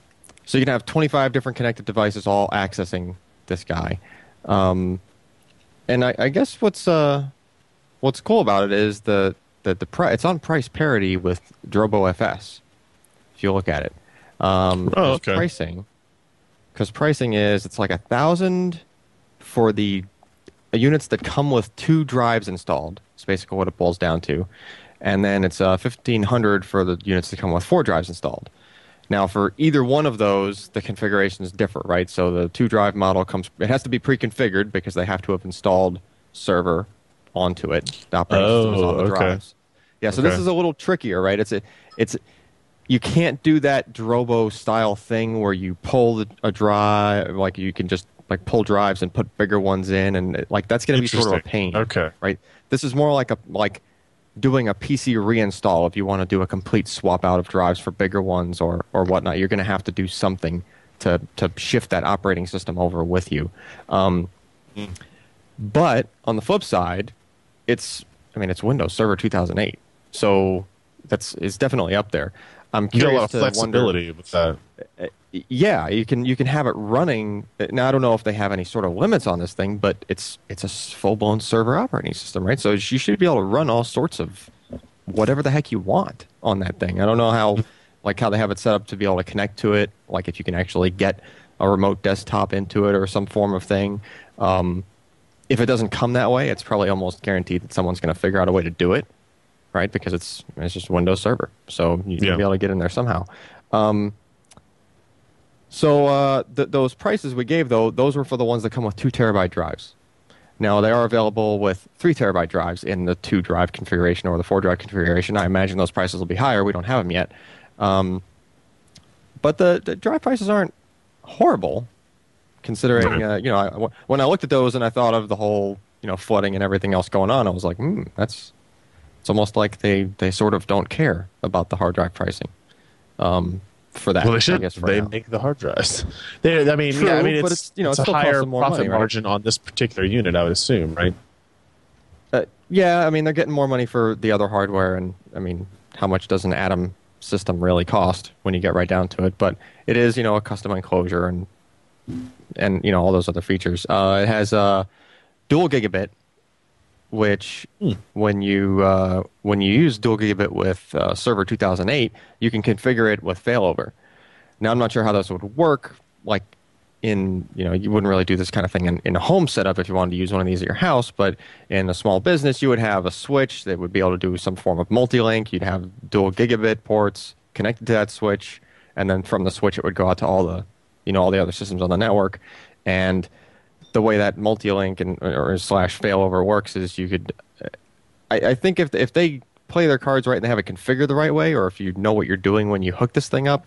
Speaker 4: you can have 25 different connected devices all accessing this guy. And I guess what's cool about it is it's on price parity with Drobo FS. If you look at it,
Speaker 1: okay.
Speaker 4: Pricing is it's like $1,000 for the units that come with 2 drives installed. It's basically what it boils down to, and then it's $1,500 for the units that come with 4 drives installed. Now, for either one of those, the configurations differ, right? So the 2-drive model it has to be pre-configured because they have to have installed server onto it. The operating system is on the drives. Yeah, so this is a little trickier, right? You can't do that Drobo style thing where you pull a drive, like you can just like pull drives and put bigger ones in, and like that's going to be sort of a pain.
Speaker 1: Okay,
Speaker 4: right? This is more like doing a PC reinstall. If you want to do a complete swap out of drives for bigger ones or whatnot, you're going to have to do something to shift that operating system over with you. But on the flip side, it's Windows Server 2008, so it's definitely up there. I'm curious
Speaker 1: you get a lot of flexibility with that.
Speaker 4: Yeah, you can have it running. Now I don't know if they have any sort of limits on this thing, but it's a full-blown server operating system, right? So you should be able to run all sorts of whatever the heck you want on that thing. I don't know how they have it set up to be able to connect to it, like if you can actually get a remote desktop into it or some form of thing. If it doesn't come that way, it's probably almost guaranteed that someone's going to figure out a way to do it, right? Because it's just Windows Server, so you'll be able to get in there somehow. So those prices we gave, though, those were for the ones that come with 2 terabyte drives. Now, they are available with 3 terabyte drives in the 2-drive configuration or the 4-drive configuration. I imagine those prices will be higher. We don't have them yet. But the drive prices aren't horrible, considering, when I looked at those and I thought of the whole, flooding and everything else going on, I was like, it's almost like they sort of don't care about the hard drive pricing. For that,
Speaker 1: well, they should. They
Speaker 4: now.
Speaker 1: Make the hard drives.
Speaker 4: True,
Speaker 1: it's a higher profit margin on this particular unit, I would assume, right?
Speaker 4: Yeah, they're getting more money for the other hardware, and how much does an Atom system really cost when you get right down to it? But it is, a custom enclosure and all those other features. It has dual gigabit, which when you use dual gigabit with Server 2008, you can configure it with failover. Now, I'm not sure how this would work. Like you wouldn't really do this kind of thing in a home setup if you wanted to use one of these at your house, but in a small business, you would have a switch that would be able to do some form of multi-link. You'd have dual gigabit ports connected to that switch, and then from the switch, it would go out to all the other systems on the network. And the way that multi-link or / failover works is you could, I think if they play their cards right and they have it configured the right way, or if you know what you're doing when you hook this thing up,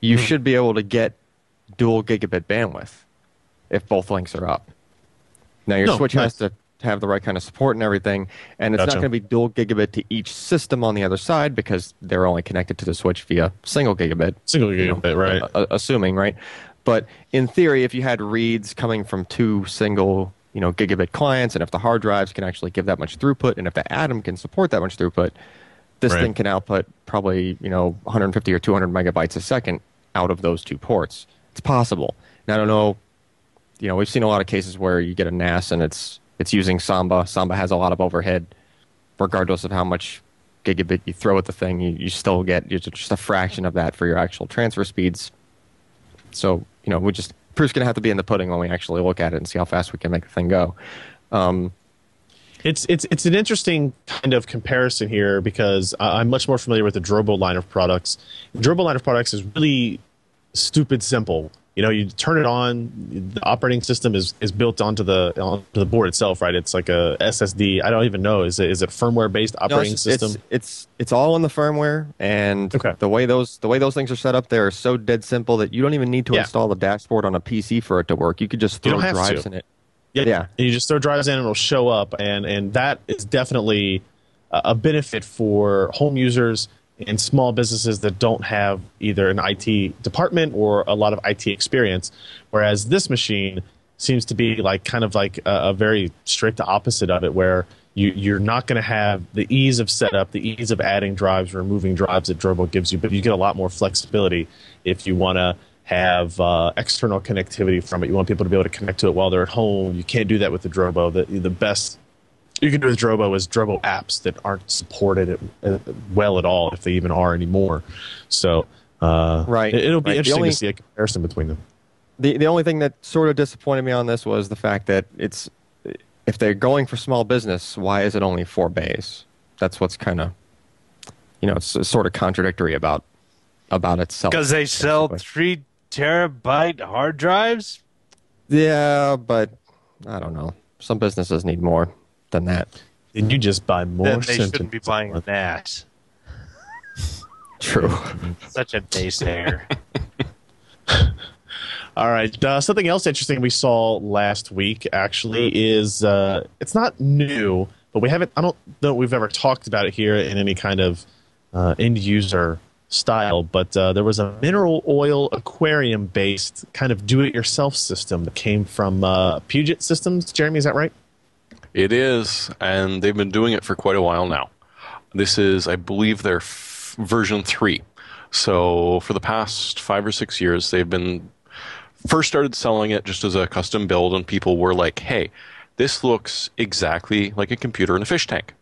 Speaker 4: you should be able to get dual gigabit bandwidth if both links are up. Now your switch has to have the right kind of support and everything, and it's not going to be dual gigabit to each system on the other side because they're only connected to the switch via single gigabit.
Speaker 1: Right?
Speaker 4: Assuming, right? But in theory, if you had reads coming from 2 single, gigabit clients, and if the hard drives can actually give that much throughput, and if the Atom can support that much throughput, this thing can output probably, 150 or 200 megabytes a second out of those 2 ports. It's possible. Now, I don't know, we've seen a lot of cases where you get a NAS and it's using Samba. Samba has a lot of overhead, regardless of how much gigabit you throw at the thing. You still get just a fraction of that for your actual transfer speeds. So, proof's going to have to be in the pudding when we actually look at it and see how fast we can make the thing go.
Speaker 1: It's an interesting kind of comparison here because I'm much more familiar with the Drobo line of products. The Drobo line of products is really stupid simple. You turn it on. The operating system is built onto the board itself, right? It's like a SSD. I don't even know. Is it firmware based operating system?
Speaker 4: It's all in the firmware, and the way those things are set up, they're so dead simple that you don't even need to install the dashboard on a PC for it to work. You could just throw drives in it.
Speaker 1: Yeah. And you just throw drives in, and it'll show up, and that is definitely a benefit for home users and small businesses that don't have either an IT department or a lot of IT experience, whereas this machine seems to be kind of like a very strict opposite of it, where you're not going to have the ease of setup, the ease of adding drives, removing drives that Drobo gives you, but you get a lot more flexibility if you want to have external connectivity from it. You want people to be able to connect to it while they're at home. You can't do that with the Drobo. The best you can do with Drobo is Drobo apps that aren't supported well at all, if they even are anymore. So it'll be interesting to see a comparison between them.
Speaker 4: The only thing that sort of disappointed me on this was the fact that if they're going for small business, why is it only 4 bays? That's what's kind of, it's sort of contradictory about itself.
Speaker 3: Because they sell 3 terabyte hard drives?
Speaker 4: Yeah, but I don't know. Some businesses need more than that.
Speaker 1: Then you just buy more.
Speaker 3: Then they shouldn't be buying NAS.
Speaker 4: True.
Speaker 3: Such a naysayer.
Speaker 1: All right. Something else interesting we saw last week actually is it's not new, but I don't know we've ever talked about it here in any kind of end user style, but there was a mineral oil aquarium based kind of do-it-yourself system that came from Puget Systems. Jeremy, is that right?
Speaker 2: It is, and they've been doing it for quite a while now. This is, I believe, their version 3. So for the past 5 or 6 years, they've been first started selling it just as a custom build, and people were like, hey, this looks exactly like a computer in a fish tank.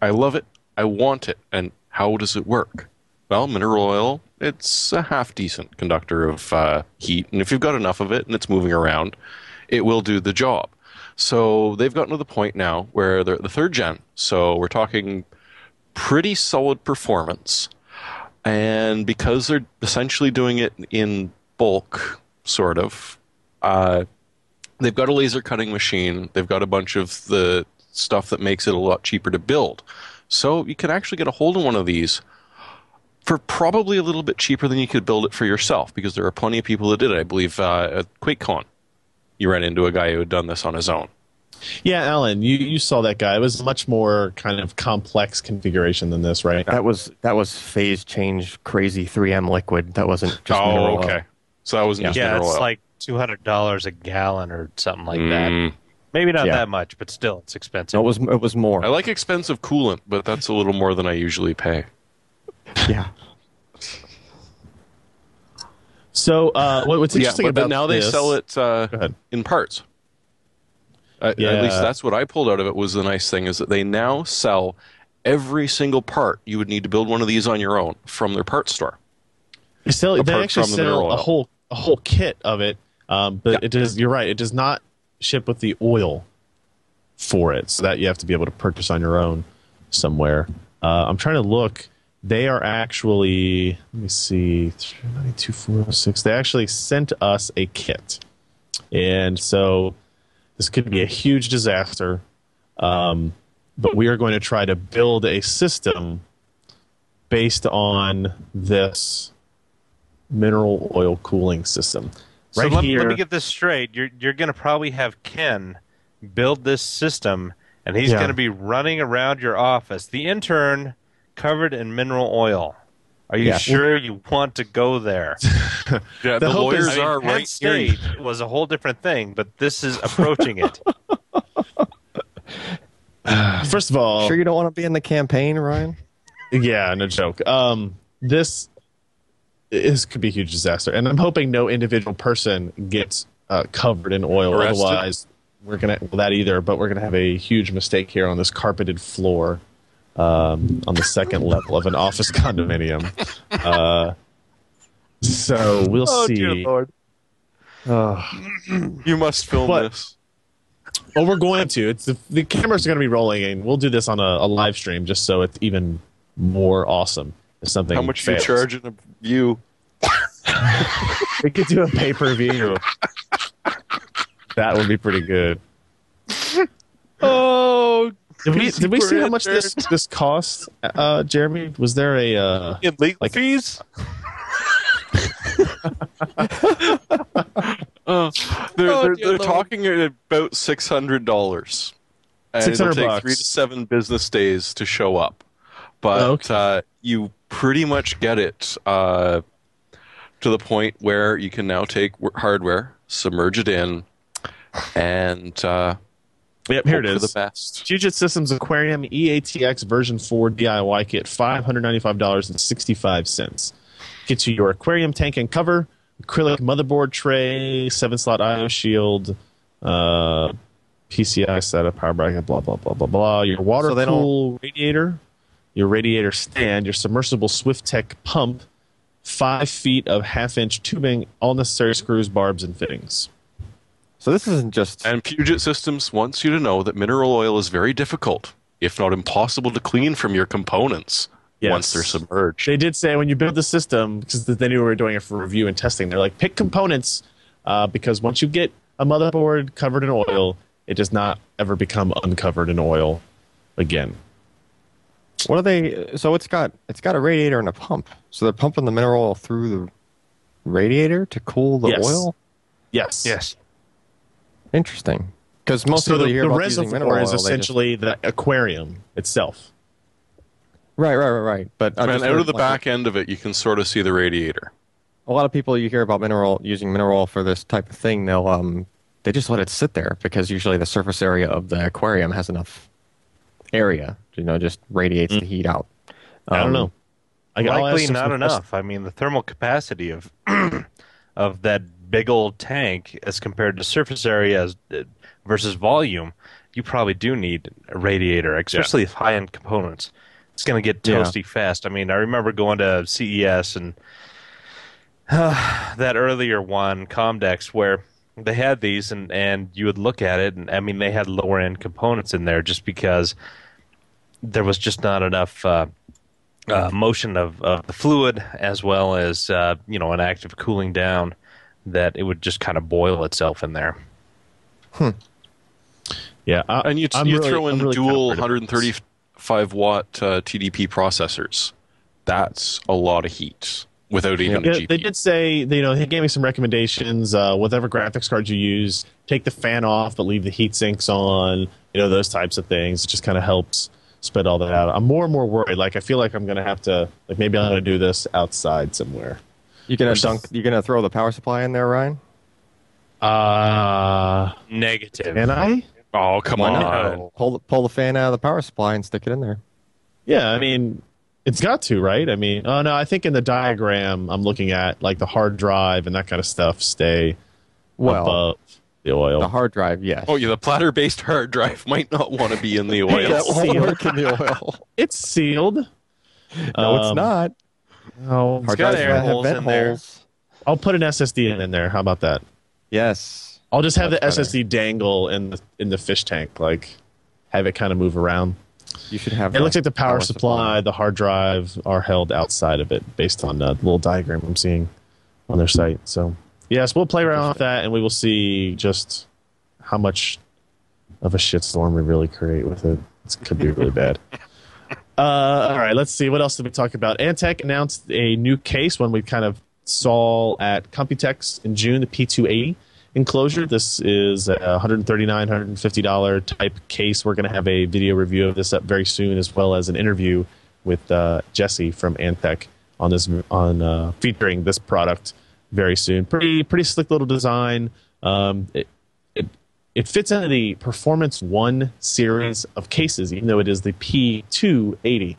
Speaker 2: I love it. I want it. And how does it work? Well, mineral oil, it's a half-decent conductor of heat, and if you've got enough of it and it's moving around, it will do the job. So they've gotten to the point now where they're the 3rd gen, so we're talking pretty solid performance, and because they're essentially doing it in bulk, sort of, they've got a laser cutting machine, they've got a bunch of the stuff that makes it a lot cheaper to build. So you can actually get a hold of one of these for probably a little bit cheaper than you could build it for yourself, because there are plenty of people that did it. I believe at QuakeCon, you ran into a guy who had done this on his own.
Speaker 1: Yeah, Alan, you saw that guy. It was a much more kind of complex configuration than this, right?
Speaker 4: That was phase change crazy 3M liquid. That wasn't just mineral oil.
Speaker 2: So that wasn't just mineral oil.
Speaker 3: It's like $200 a gallon or something like that. Maybe not that much, but still, it's expensive.
Speaker 4: No, it was more.
Speaker 2: I like expensive coolant, but that's a little more than I usually pay.
Speaker 4: Yeah.
Speaker 1: So what's interesting about
Speaker 2: now
Speaker 1: this,
Speaker 2: they sell it in parts. At least that's what I pulled out of it. Was the nice thing is that they now sell every single part you would need to build one of these on your own from their parts store.
Speaker 1: They actually sell a whole kit of it, but it does. You're right. It does not ship with the oil for it, so that you have to be able to purchase on your own somewhere. I'm trying to look. They are actually, let me see, 392,406. They actually sent us a kit. And so this could be a huge disaster. But we are going to try to build a system based on this mineral oil cooling system.
Speaker 3: So let me get this straight. You're going to probably have Ken build this system, and he's going to be running around your office. The intern covered in mineral oil. Are you sure you want to go there?
Speaker 2: Yeah, the lawyers are right
Speaker 3: here. It was a whole different thing, but this is approaching it.
Speaker 1: First of all,
Speaker 4: sure you don't want to be in the campaign, Ryan?
Speaker 1: Yeah, no joke. This could be a huge disaster, and I'm hoping no individual person gets covered in oil.
Speaker 2: Arrested.
Speaker 1: Otherwise, we're gonna but we're gonna have a huge mistake here on this carpeted floor. On the second level of an office condominium. So we'll see.
Speaker 2: Dear Lord. You must film this.
Speaker 1: Well, we're going to. The cameras are going to be rolling, and we'll do this on a live stream just so it's even more awesome. If something
Speaker 2: How much
Speaker 1: fails.
Speaker 2: you charge in a view?
Speaker 1: We could do a pay-per-view. That would be pretty good.
Speaker 3: Oh,
Speaker 1: Did we see how much this cost, Jeremy? Was there a
Speaker 3: in legal
Speaker 1: like
Speaker 3: fees?
Speaker 2: They're talking about $600, and it'll
Speaker 1: $600
Speaker 2: take 3 to 7 business days to show up. But you pretty much get it to the point where you can now take hardware, submerge it in, and
Speaker 1: Yep, here it is.
Speaker 2: For the best.
Speaker 1: Puget Systems Aquarium EATX version 4 DIY kit, $595.65. Gets you your aquarium tank and cover, acrylic motherboard tray, 7-slot I/O shield, PCI setup, power bracket, blah, blah, blah, blah, blah. Your water cool radiator, your radiator stand, your submersible SwiftTech pump, 5 feet of half-inch tubing, all necessary screws, barbs, and fittings.
Speaker 4: So this isn't just...
Speaker 2: And Puget Systems wants you to know that mineral oil is very difficult, if not impossible, to clean from your components once they're submerged.
Speaker 1: They did say when you build the system, because they knew we were doing it for review and testing, they're like, pick components, because once you get a motherboard covered in oil, it does not ever become uncovered in oil again.
Speaker 4: What are they... So it's got a radiator and a pump. So they're pumping the mineral oil through the radiator to cool the oil?
Speaker 1: Yes.
Speaker 3: Yes.
Speaker 4: Interesting. Because most people hear about using mineral oil,
Speaker 1: is essentially the aquarium itself.
Speaker 4: Right. But
Speaker 2: out of the back end of it, you can sort of see the radiator.
Speaker 4: A lot of people you hear about using mineral oil for this type of thing, they just let it sit there because usually the surface area of the aquarium has enough area, just radiates the heat out.
Speaker 1: I don't know.
Speaker 3: Likely not enough. I mean, the thermal capacity of of that big old tank as compared to surface area versus volume, you probably do need a radiator, especially if high-end components. It's going to get toasty fast. I mean, I remember going to CES and that earlier one, Comdex, where they had these and you would look at it, and I mean, they had lower-end components in there just because there was just not enough motion of the fluid as well as, an active cooling down, that it would just kind of boil itself in there.
Speaker 1: Yeah,
Speaker 2: and you throw in dual 135-watt TDP processors. That's a lot of heat without even the GPU.
Speaker 1: They did say, they gave me some recommendations. Whatever graphics cards you use, take the fan off, but leave the heat sinks on, those types of things. It just kind of helps spread all that out. I'm more and more worried. Like, I feel like I'm going to have to, maybe I'm going to do this outside somewhere.
Speaker 4: You gonna throw the power supply in there, Ryan?
Speaker 3: Negative.
Speaker 1: Can I?
Speaker 2: Oh, come on.
Speaker 4: Pull the fan out of the power supply and stick it in there.
Speaker 1: Yeah, I mean, it's got to, right? I mean, no, I think in the diagram I'm looking at, like the hard drive and that kind of stuff stay above the oil.
Speaker 4: The hard drive, yes.
Speaker 2: Oh, yeah, the platter-based hard drive might not want to be in the oil.
Speaker 4: That won't work in the oil.
Speaker 1: It's sealed.
Speaker 4: No, it's not.
Speaker 1: No,
Speaker 3: it's got air holes in there.
Speaker 1: I'll put an SSD in there. How about that?
Speaker 4: Yes.
Speaker 1: I'll just have the SSD dangle in the fish tank, like have it kind of move around.
Speaker 4: You should have.
Speaker 1: It looks like the power supply, the hard drive are held outside of it, based on the little diagram I'm seeing on their site. So yes, we'll play around with that, and we will see just how much of a shitstorm we really create with it. It could be really bad. All right, let's see. What else did we talk about? Antec announced a new case, one we kind of saw at Computex in June, the P280 enclosure. This is a $139, $150 type case. We're going to have a video review of this up very soon, as well as an interview with Jesse from Antec on featuring this product very soon. Pretty slick little design. It fits into the Performance 1 series of cases, even though it is the P280.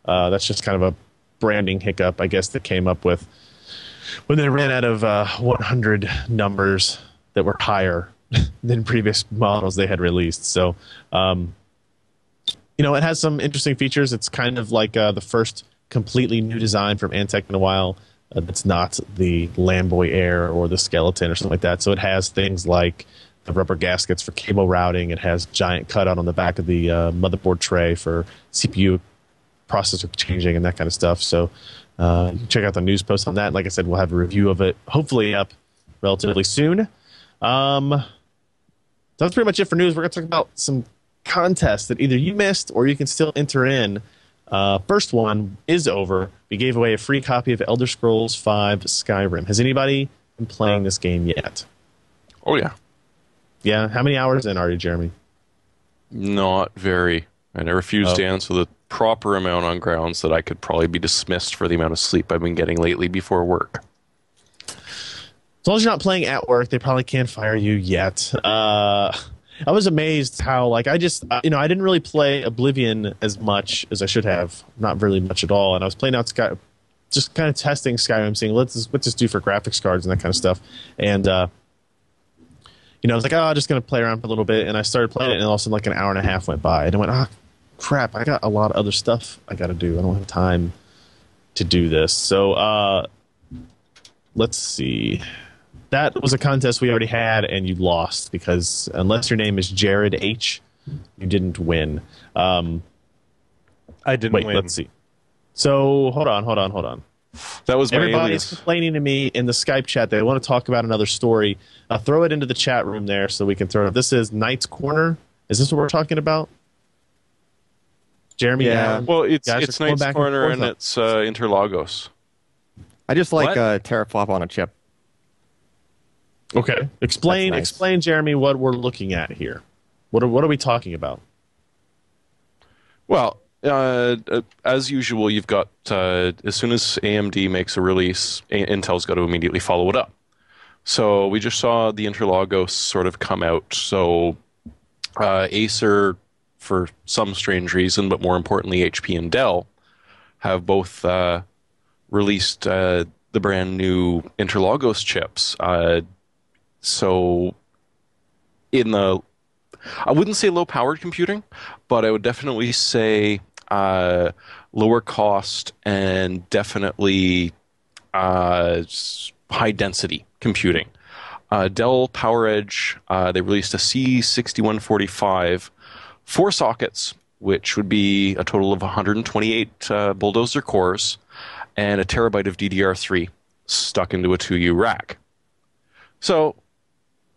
Speaker 1: That's just kind of a branding hiccup, I guess, that came up with when they ran out of 100 numbers that were higher than previous models they had released. So, it has some interesting features. It's kind of like the first completely new design from Antec in a while. That's not the Lamboy Air or the Skeleton or something like that. So it has things like the rubber gaskets for cable routing. It has giant cutout on the back of the motherboard tray for CPU processor changing and that kind of stuff. So you can check out the news post on that. Like I said, we'll have a review of it hopefully up relatively soon. That's pretty much it for news. We're going to talk about some contests that either you missed or you can still enter in. First one is over. We gave away a free copy of Elder Scrolls V Skyrim. Has anybody been playing this game yet?
Speaker 2: Oh, yeah.
Speaker 1: Yeah? How many hours in are you, Jeremy?
Speaker 2: Not very. And I refuse to answer the proper amount on grounds that I could probably be dismissed for the amount of sleep I've been getting lately before work.
Speaker 1: As long as you're not playing at work, they probably can't fire you yet. I was amazed how, like, I just, I didn't really play Oblivion as much as I should have. Not really much at all. And I was playing out just kind of testing Skyrim, saying, what's this do for graphics cards and that kind of stuff. And, I was like, I'm just going to play around for a little bit. And I started playing it, and all of a sudden, like, an hour and a half went by. And I went, crap, I got a lot of other stuff I got to do. I don't have time to do this. So, let's see. That was a contest we already had, and you lost because unless your name is Jared H, you didn't win.
Speaker 3: I didn't win.
Speaker 1: Let's see. So hold on.
Speaker 2: That was my
Speaker 1: Everybody's
Speaker 2: alias.
Speaker 1: complaining to me in the Skype chat. They want to talk about another story. Throw it into the chat room there so we can throw it. This is Knight's Corner. Is this what we're talking about? Jeremy?
Speaker 4: Yeah.
Speaker 2: Well, it's
Speaker 1: Guys are going
Speaker 2: Knight's
Speaker 1: back and
Speaker 2: Corner,
Speaker 1: forth
Speaker 2: and
Speaker 1: on-
Speaker 2: it's Interlagos.
Speaker 4: I just like
Speaker 3: What?
Speaker 4: teraflop on a chip.
Speaker 1: Okay. Explain,
Speaker 4: That's nice.
Speaker 1: Jeremy, what we're looking at here. What are we talking about?
Speaker 2: Well, as usual, you've got, as soon as AMD makes a release, Intel's got to immediately follow it up. So we just saw the Interlagos sort of come out. So Acer, for some strange reason, but more importantly, HP and Dell, have both released the brand new Interlagos chips. So in the, I wouldn't say low-powered computing, but I would definitely say lower cost and definitely high-density computing. Dell PowerEdge, they released a C6145, 4 sockets, which would be a total of 128 Bulldozer cores, and a terabyte of DDR3 stuck into a 2U rack. So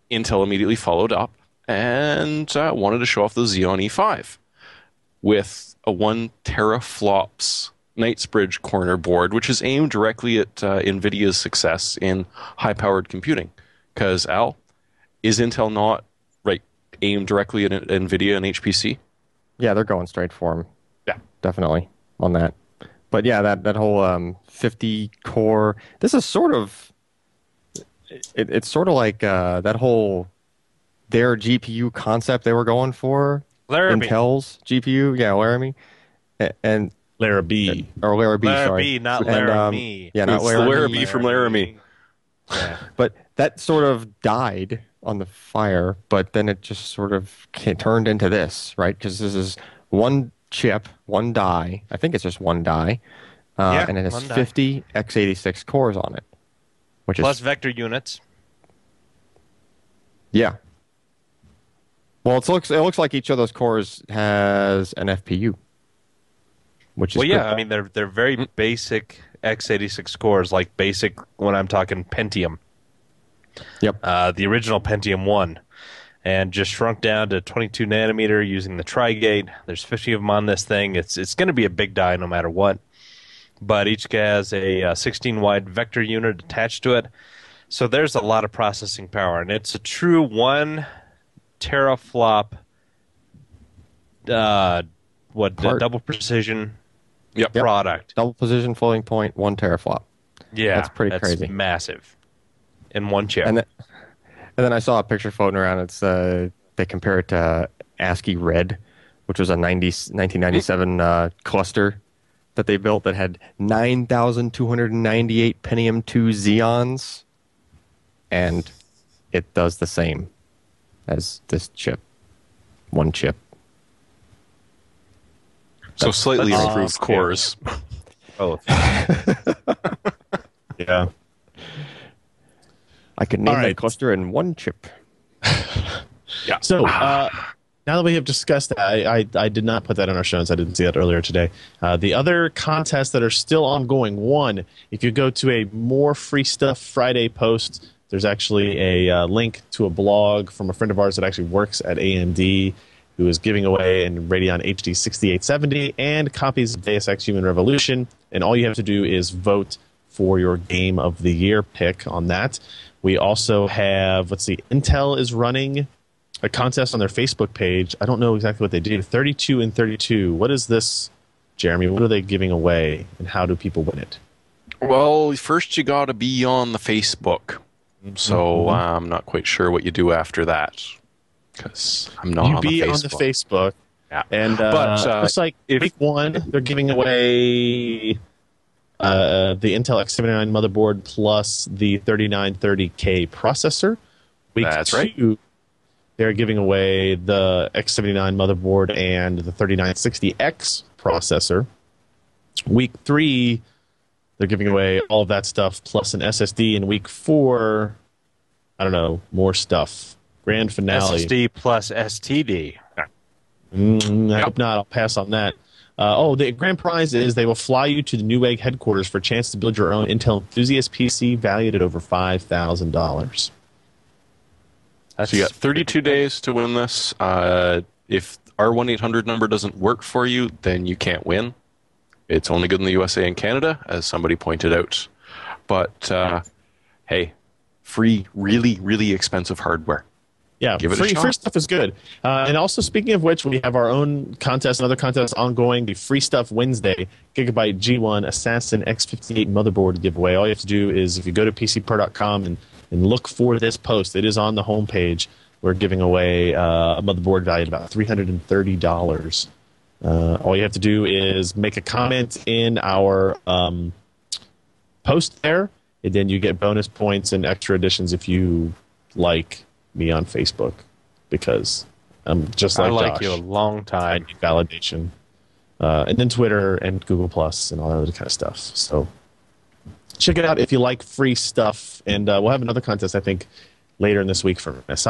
Speaker 2: Intel immediately followed up and wanted to show off the Xeon E5 with a 1 teraflops Knightsbridge corner board, which is aimed directly at Nvidia's success in high-powered computing. Because, Al, is Intel not aimed directly at Nvidia and HPC?
Speaker 4: Yeah, they're going straight for him.
Speaker 2: Yeah.
Speaker 4: Definitely on that. But yeah, that whole 50 core. This is sort of. It's sort of like that whole their GPU concept they were going for.
Speaker 3: Laramie.
Speaker 4: Intel's GPU, yeah, Laramie, and
Speaker 1: Larrabee.
Speaker 4: or Larrabee, sorry.
Speaker 3: Larrabee, not
Speaker 4: And,
Speaker 3: Laramie.
Speaker 4: yeah, not
Speaker 2: It's the
Speaker 4: Laramie.
Speaker 2: Larrabee from Laramie.
Speaker 3: Yeah.
Speaker 4: But that sort of died on the fire, but then it just sort of turned into this, right? Because this is one chip, one die. I think it's just one die,
Speaker 3: Yeah,
Speaker 4: and it has
Speaker 3: one die.
Speaker 4: 50 x86 cores on it, which
Speaker 3: Plus
Speaker 4: is
Speaker 3: vector units.
Speaker 4: yeah. Well, it looks like each of those cores has an FPU, which is
Speaker 3: Well, yeah,
Speaker 4: good.
Speaker 3: I mean they're very basic x86 cores, like basic when I'm talking Pentium.
Speaker 4: Yep.
Speaker 3: The original Pentium 1, and just shrunk down to 22 nanometer using the Tri-Gate. There's 50 of them on this thing. It's going to be a big die no matter what. But each has a 16 wide vector unit attached to it. So there's a lot of processing power, and it's a true 1 teraflop double precision
Speaker 2: Yep.
Speaker 3: product.
Speaker 4: Double position floating point, 1 teraflop.
Speaker 3: Yeah,
Speaker 4: That's pretty crazy.
Speaker 3: Massive in one chip.
Speaker 4: And then I saw a picture floating around. It's they compare it to ASCII Red, which was a 1997 cluster that they built that had 9,298 Pentium 2 Xeons, and it does the same as this chip. One chip.
Speaker 2: So slightly
Speaker 3: that's
Speaker 2: improved
Speaker 3: awesome.
Speaker 2: cores.
Speaker 3: Both.
Speaker 1: Yeah.
Speaker 4: I could name
Speaker 1: All
Speaker 4: that
Speaker 1: right.
Speaker 4: cluster in one chip.
Speaker 1: So, Now that we have discussed that, I did not put that on our show notes. I didn't see that earlier today. The other contests that are still ongoing. One, if you go to a More Free Stuff Friday post, there's actually a link to a blog from a friend of ours that actually works at AMD, who is giving away a Radeon HD 6870 and copies of Deus Ex Human Revolution. And all you have to do is vote for your Game of the Year pick on that. We also have, Intel is running a contest on their Facebook page. I don't know exactly what they do. 32 and 32. What is this, Jeremy? What are they giving away, and how do people win it?
Speaker 2: Well, first you got to be on the Facebook. So I'm not quite sure what you do after that, because I'm not on the Facebook.
Speaker 1: You be on the Facebook.
Speaker 2: Yeah.
Speaker 1: And looks like week one, they're giving away the Intel X79 motherboard plus the 3930K processor. Week
Speaker 2: That's
Speaker 1: two,
Speaker 2: right.
Speaker 1: they're giving away the X79 motherboard and the 3960X processor. Week three, they're giving away all of that stuff plus an SSD. In week four, I don't know, more stuff. Grand finale.
Speaker 3: SSD plus STD.
Speaker 1: I hope not. I'll pass on that. The grand prize is they will fly you to the Newegg headquarters for a chance to build your own Intel enthusiast PC valued at over $5,000.
Speaker 2: So you got 32 days to win this. If our 1-800 number doesn't work for you, then you can't win. It's only good in the USA and Canada, as somebody pointed out. But hey, free, really, really expensive hardware.
Speaker 1: Yeah,
Speaker 2: Give it a shot.
Speaker 1: Free stuff is good. And also, speaking of which, we have our own contest and other contests ongoing. The Free Stuff Wednesday Gigabyte G1 Assassin X58 motherboard giveaway. All you have to do is, if you go to PCPro.com and look for this post, it is on the homepage. We're giving away a motherboard valued about $330. All you have to do is make a comment in our post there, and then you get bonus points and extra additions if you like me on Facebook, because I'm just like
Speaker 3: I like
Speaker 1: Josh.
Speaker 3: you a long
Speaker 1: I
Speaker 3: time.
Speaker 1: need validation. And then Twitter and Google Plus and all that other kind of stuff. So check it out if you like free stuff. And we'll have another contest, I think, later in this week from SI.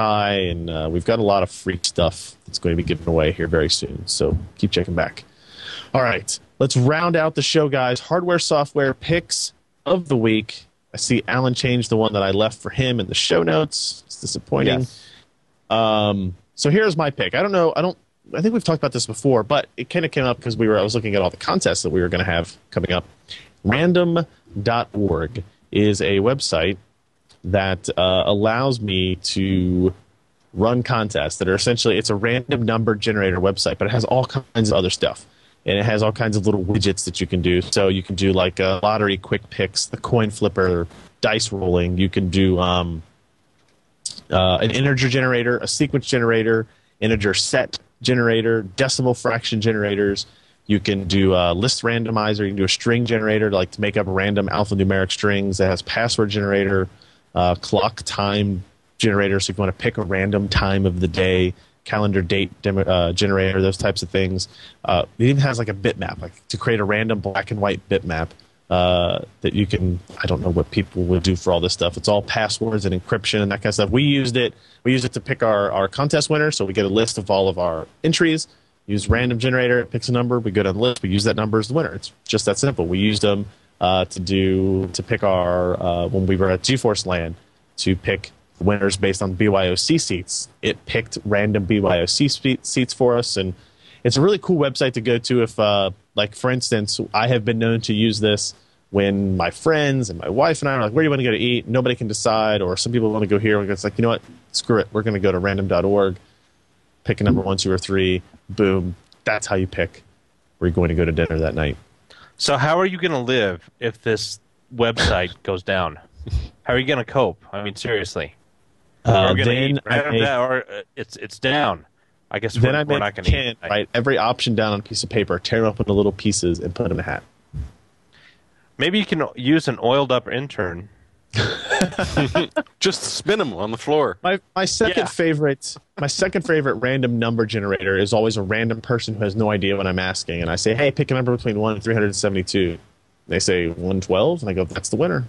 Speaker 1: And we've got a lot of free stuff that's going to be given away here very soon. So keep checking back. All right. Let's round out the show, guys. Hardware, software picks of the week. I see Alan changed the one that I left for him in the show notes. It's disappointing.
Speaker 4: Yes.
Speaker 1: So here's my pick. I think we've talked about this before, but it kind of came up because I was looking at all the contests that we were going to have coming up. Random.org is a website that allows me to run contests that are essentially, it's a random number generator website, but it has all kinds of other stuff. And it has all kinds of little widgets that you can do. So you can do like a lottery quick picks, the coin flipper, dice rolling. You can do an integer generator, a sequence generator, integer set generator, decimal fraction generators. You can do a list randomizer. You can do a string generator to make up random alphanumeric strings. It has password generator, clock time generator. So if you want to pick a random time of the day, calendar date generator, those types of things. It even has like a bitmap, like to create a random black and white bitmap that you can, I don't know what people would do for all this stuff. It's all passwords and encryption and that kind of stuff. We used it to pick our contest winner, so we get a list of all of our entries, use random generator, it picks a number, we go down the list, we use that number as the winner. It's just that simple. We used them to pick our, when we were at GeForce LAN, to pick winners based on BYOC seats. It picked random BYOC seats for us, and it's a really cool website to go to if, for instance, I have been known to use this when my friends and my wife and I are like, where do you want to go to eat? Nobody can decide, or some people want to go here. It's like, you know what? Screw it. We're going to go to random.org, pick a number 1, 2, or 3. Boom. That's how you pick where you're going to go to dinner that night.
Speaker 3: So how are you going to live if this website goes down? How are you going to cope? I mean, seriously. We're going to eat or it's down. I guess we're not going to eat.
Speaker 1: Write every option down on a piece of paper, tear them up into little pieces, and put them in a hat.
Speaker 3: Maybe you can use an oiled up intern.
Speaker 2: Just spin them on the floor.
Speaker 1: My second favorite random number generator is always a random person who has no idea what I'm asking, and I say, hey, pick a number between 1 and 372. They say 112, and I go, that's the winner.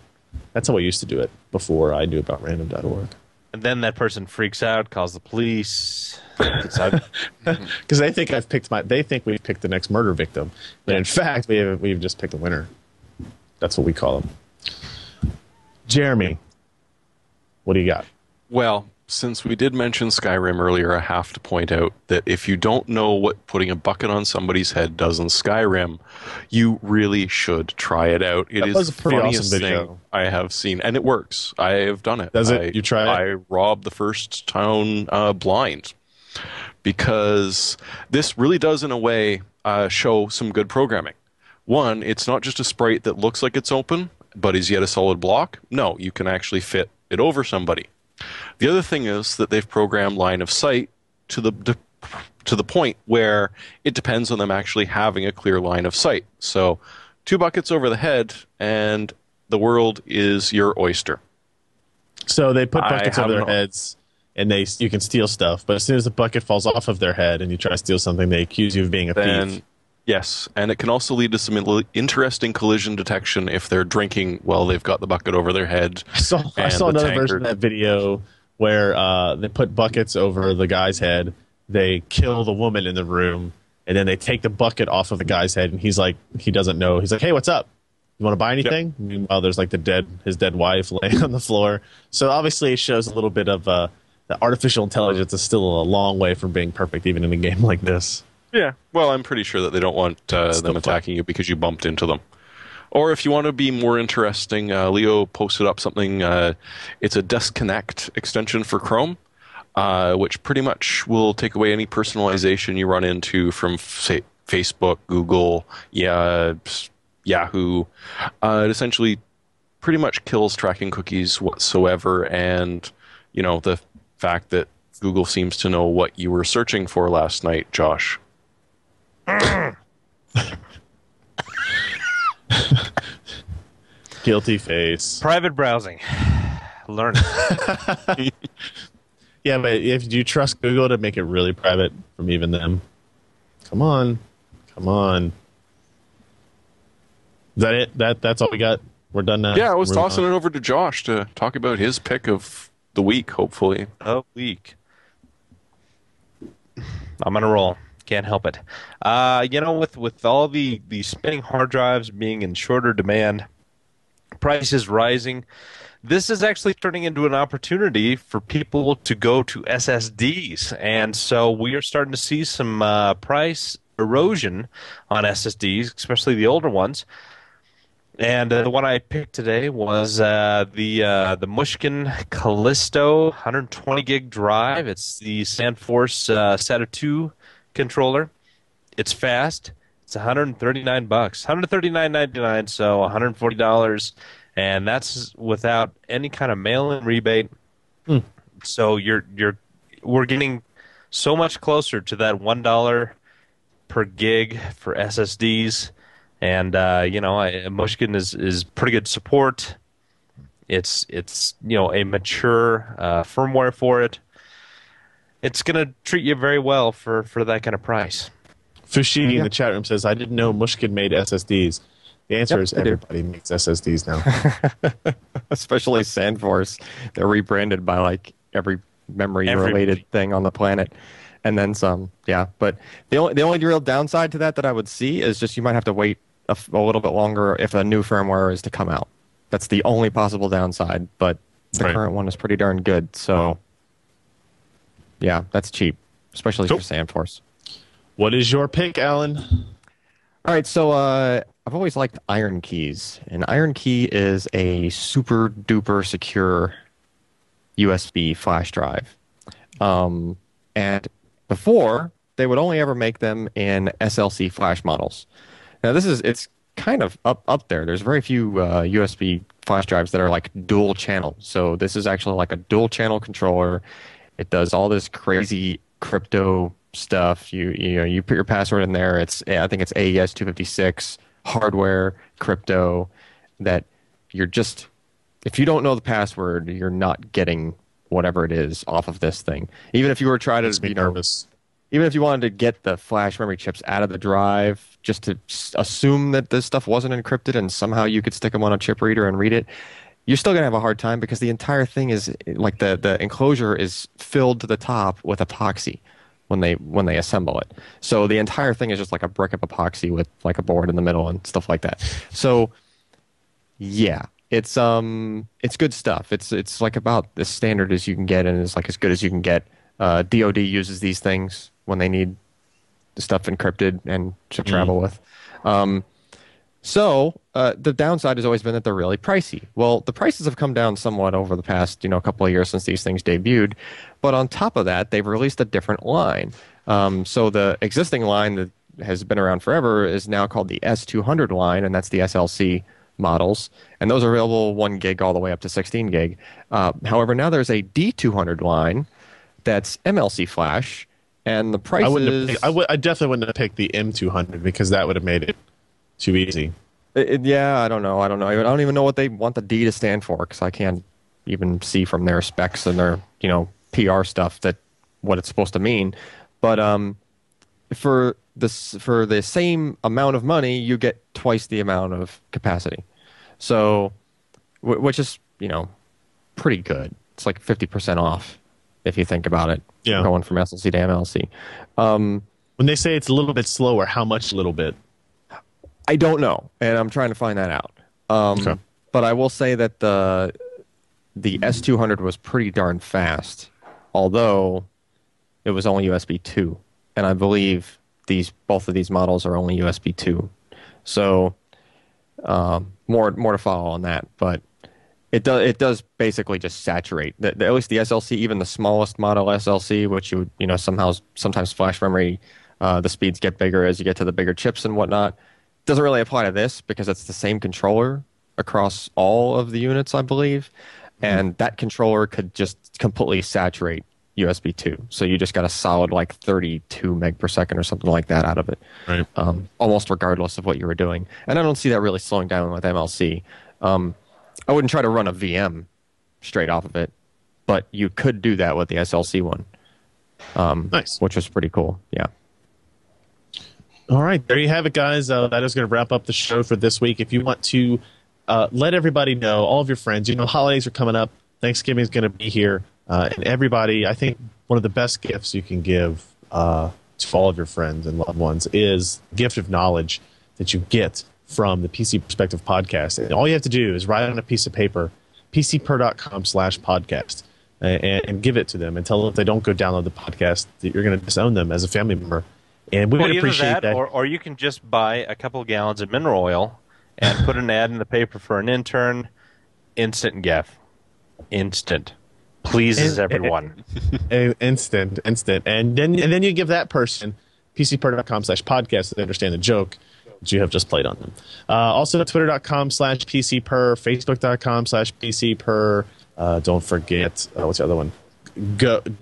Speaker 1: That's how I used to do it before I knew about random.org.
Speaker 3: And then that person freaks out, calls the police. Gets out.
Speaker 1: Because they think they think we've picked the next murder victim, but in fact we've just picked a winner. That's what we call them. Jeremy, what do you got?
Speaker 2: Well, since we did mention Skyrim earlier, I have to point out that if you don't know what putting a bucket on somebody's head does in Skyrim, you really should try it out. It is the funniest thing I have seen, and it works. I have done it.
Speaker 1: Does it? You try it?
Speaker 2: I robbed the first town blind, because this really does, in a way, show some good programming. One, it's not just a sprite that looks like it's open, but is yet a solid block. No, you can actually fit it over somebody. The other thing is that they've programmed line of sight to the point where it depends on them actually having a clear line of sight. So 2 buckets over the head, and the world is your oyster.
Speaker 1: So they put buckets over their heads, and you can steal stuff. But as soon as the bucket falls off of their head and you try to steal something, they accuse you of being a thief.
Speaker 2: Yes, and it can also lead to some interesting collision detection if they're drinking while they've got the bucket over their head.
Speaker 1: I saw another version of that video where they put buckets over the guy's head, they kill the woman in the room, and then they take the bucket off of the guy's head, and he's like, he doesn't know. He's like, hey, what's up? You want to buy anything? Yep. Meanwhile, there's like his dead wife laying on the floor. So obviously it shows a little bit of the artificial intelligence is still a long way from being perfect, even in a game like this.
Speaker 2: Yeah, well, I'm pretty sure that they don't want them attacking you because you bumped into them. Or if you want to be more interesting, Leo posted up something. It's a Disconnect extension for Chrome, which pretty much will take away any personalization you run into from, say, Facebook, Google, Yahoo. It essentially pretty much kills tracking cookies whatsoever, and the fact that Google seems to know what you were searching for last night, Josh.
Speaker 1: Guilty face.
Speaker 3: Private browsing. Learn it.
Speaker 1: Yeah, but do you trust Google to make it really private from even them? Come on. Is that it? That's all we got? We're done now?
Speaker 2: Yeah, I was tossing it over to Josh to talk about his pick of the week, hopefully.
Speaker 3: Week. I'm on a roll. Can't help it. With all the spinning hard drives being in shorter demand, prices rising, this is actually turning into an opportunity for people to go to SSDs. And so we are starting to see some price erosion on SSDs, especially the older ones. And the one I picked today was the Mushkin Callisto 120 gig drive. It's the SandForce SATA 2 controller. It's fast. It's $139, $139.99, so $140, and that's without any kind of mail-in rebate. So we're getting so much closer to that $1 per gig for SSDs, and Mushkin is pretty good support. It's a mature firmware for it. It's going to treat you very well for that kind of price.
Speaker 1: Fushigi in the chat room says, I didn't know Mushkin made SSDs. The answer is everybody makes SSDs now.
Speaker 4: Especially SandForce. They're rebranded by like every memory-related thing on the planet. And then some, yeah. But the only real downside to that I would see is just you might have to wait a little bit longer if a new firmware is to come out. That's the only possible downside. But the current one is pretty darn good. So, yeah, that's cheap, especially for SandForce.
Speaker 1: What is your pick, Alan?
Speaker 4: All right, so I've always liked Iron Keys, and Iron Key is a super duper secure USB flash drive. And before, they would only ever make them in SLC flash models. Now it's kind of up there. There's very few USB flash drives that are like dual channel. So this is actually like a dual channel controller. It does all this crazy crypto stuff. You put your password in there. I think it's AES 256 hardware crypto that if you don't know the password, you're not getting whatever it is off of this thing. Even if you were trying to, even if you wanted to get the flash memory chips out of the drive, just to assume that this stuff wasn't encrypted and somehow you could stick them on a chip reader and read it, you're still going to have a hard time because the entire thing is like the enclosure is filled to the top with epoxy when they assemble it. So the entire thing is just like a brick of epoxy with like a board in the middle and stuff like that. So yeah, it's good stuff. It's like about as standard as you can get, and it's like as good as you can get. DoD uses these things when they need stuff encrypted and to travel with. So the downside has always been that they're really pricey. Well, the prices have come down somewhat over the past couple of years since these things debuted, but on top of that, they've released a different line. So the existing line that has been around forever is now called the S200 line, and that's the SLC models, and those are available 1 gig all the way up to 16 gig. However, now there's a D200 line that's MLC flash, and the price
Speaker 1: I definitely wouldn't have picked the M200 because that would have made it too easy.
Speaker 4: Yeah, I don't know. I don't even know what they want the D to stand for because I can't even see from their specs and their PR stuff that what it's supposed to mean. But for the same amount of money, you get twice the amount of capacity. So, which is pretty good. It's like 50% off if you think about it.
Speaker 1: Yeah.
Speaker 4: Going from SLC to MLC.
Speaker 1: When they say it's a little bit slower, how much little bit?
Speaker 4: I don't know, and I'm trying to find that out.
Speaker 1: Okay.
Speaker 4: But I will say that the S200 was pretty darn fast, although it was only USB 2, and I believe both of these models are only USB 2. So more to follow on that, but it does basically just saturate. At least the SLC, even the smallest model SLC, which you would sometimes flash memory, the speeds get bigger as you get to the bigger chips and whatnot. Doesn't really apply to this because it's the same controller across all of the units, I believe, and that controller could just completely saturate USB 2. So you just got a solid like 32 meg per second or something like that out of it,
Speaker 1: right?
Speaker 4: Almost regardless of what you were doing. And I don't see that really slowing down with MLC. I wouldn't try to run a VM straight off of it, but you could do that with the SLC one.
Speaker 1: Nice.
Speaker 4: Which was pretty cool. Yeah.
Speaker 1: All right, there you have it, guys. That is going to wrap up the show for this week. If you want to let everybody know, all of your friends, holidays are coming up. Thanksgiving is going to be here. And everybody, I think one of the best gifts you can give to all of your friends and loved ones is the gift of knowledge that you get from the PC Perspective podcast. And all you have to do is write on a piece of paper, pcper.com/podcast, and give it to them and tell them if they don't go download the podcast that you're going to disown them as a family member. And we would appreciate that.
Speaker 3: Or you can just buy a couple gallons of mineral oil and put an ad in the paper for an intern. Instant gift. Instant. Pleases everyone.
Speaker 1: Instant. And then you give that person pcper.com/podcast so they understand the joke that you have just played on them. Also, twitter.com/PCper, facebook.com/PCper. Don't forget, what's the other one?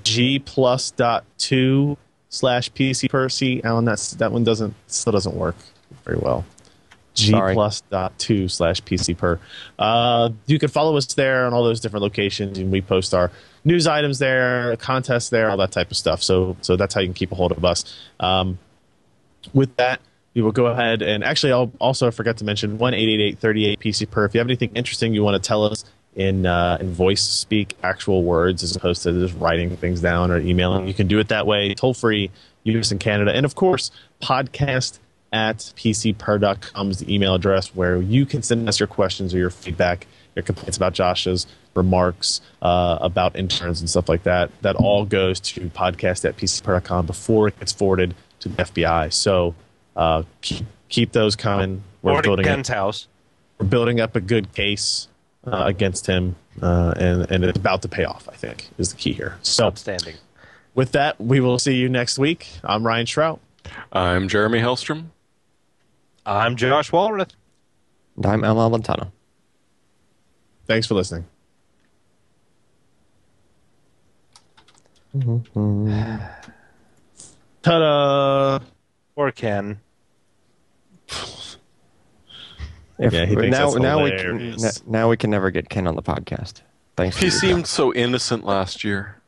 Speaker 1: G+.2/PCper. See, Alan, that one still doesn't work very well. G+.2/PCper. You can follow us there on all those different locations, and we post our news items there, contests there, all that type of stuff. So that's how you can keep a hold of us. With that, we will go ahead and actually, I'll also forget to mention 1-888-38-PCper. If you have anything interesting you want to tell us in voice speak, actual words, as opposed to just writing things down or emailing, you can do it that way, toll free, US and Canada, and of course, podcast@pcper.com is the email address where you can send us your questions or your feedback, your complaints about Josh's remarks, about interns and stuff like that. That all goes to podcast@pcper.com before it gets forwarded to the FBI. So keep those coming.
Speaker 3: Or to Ken's house.
Speaker 1: We're building up a good case against him, and it's about to pay off, I think, is the key here. So,
Speaker 3: outstanding.
Speaker 1: With that, we will see you next week. I'm Ryan Shrout.
Speaker 2: I'm Jeremy Hellstrom.
Speaker 3: I'm Josh Walrath.
Speaker 4: And I'm Al Montano.
Speaker 1: Thanks for listening. Ta-da!
Speaker 3: Or Ken.
Speaker 1: Yeah, he thinks that's
Speaker 4: now
Speaker 1: hilarious.
Speaker 4: we can never get Ken on the podcast. Thanks.
Speaker 2: He seemed so innocent last year.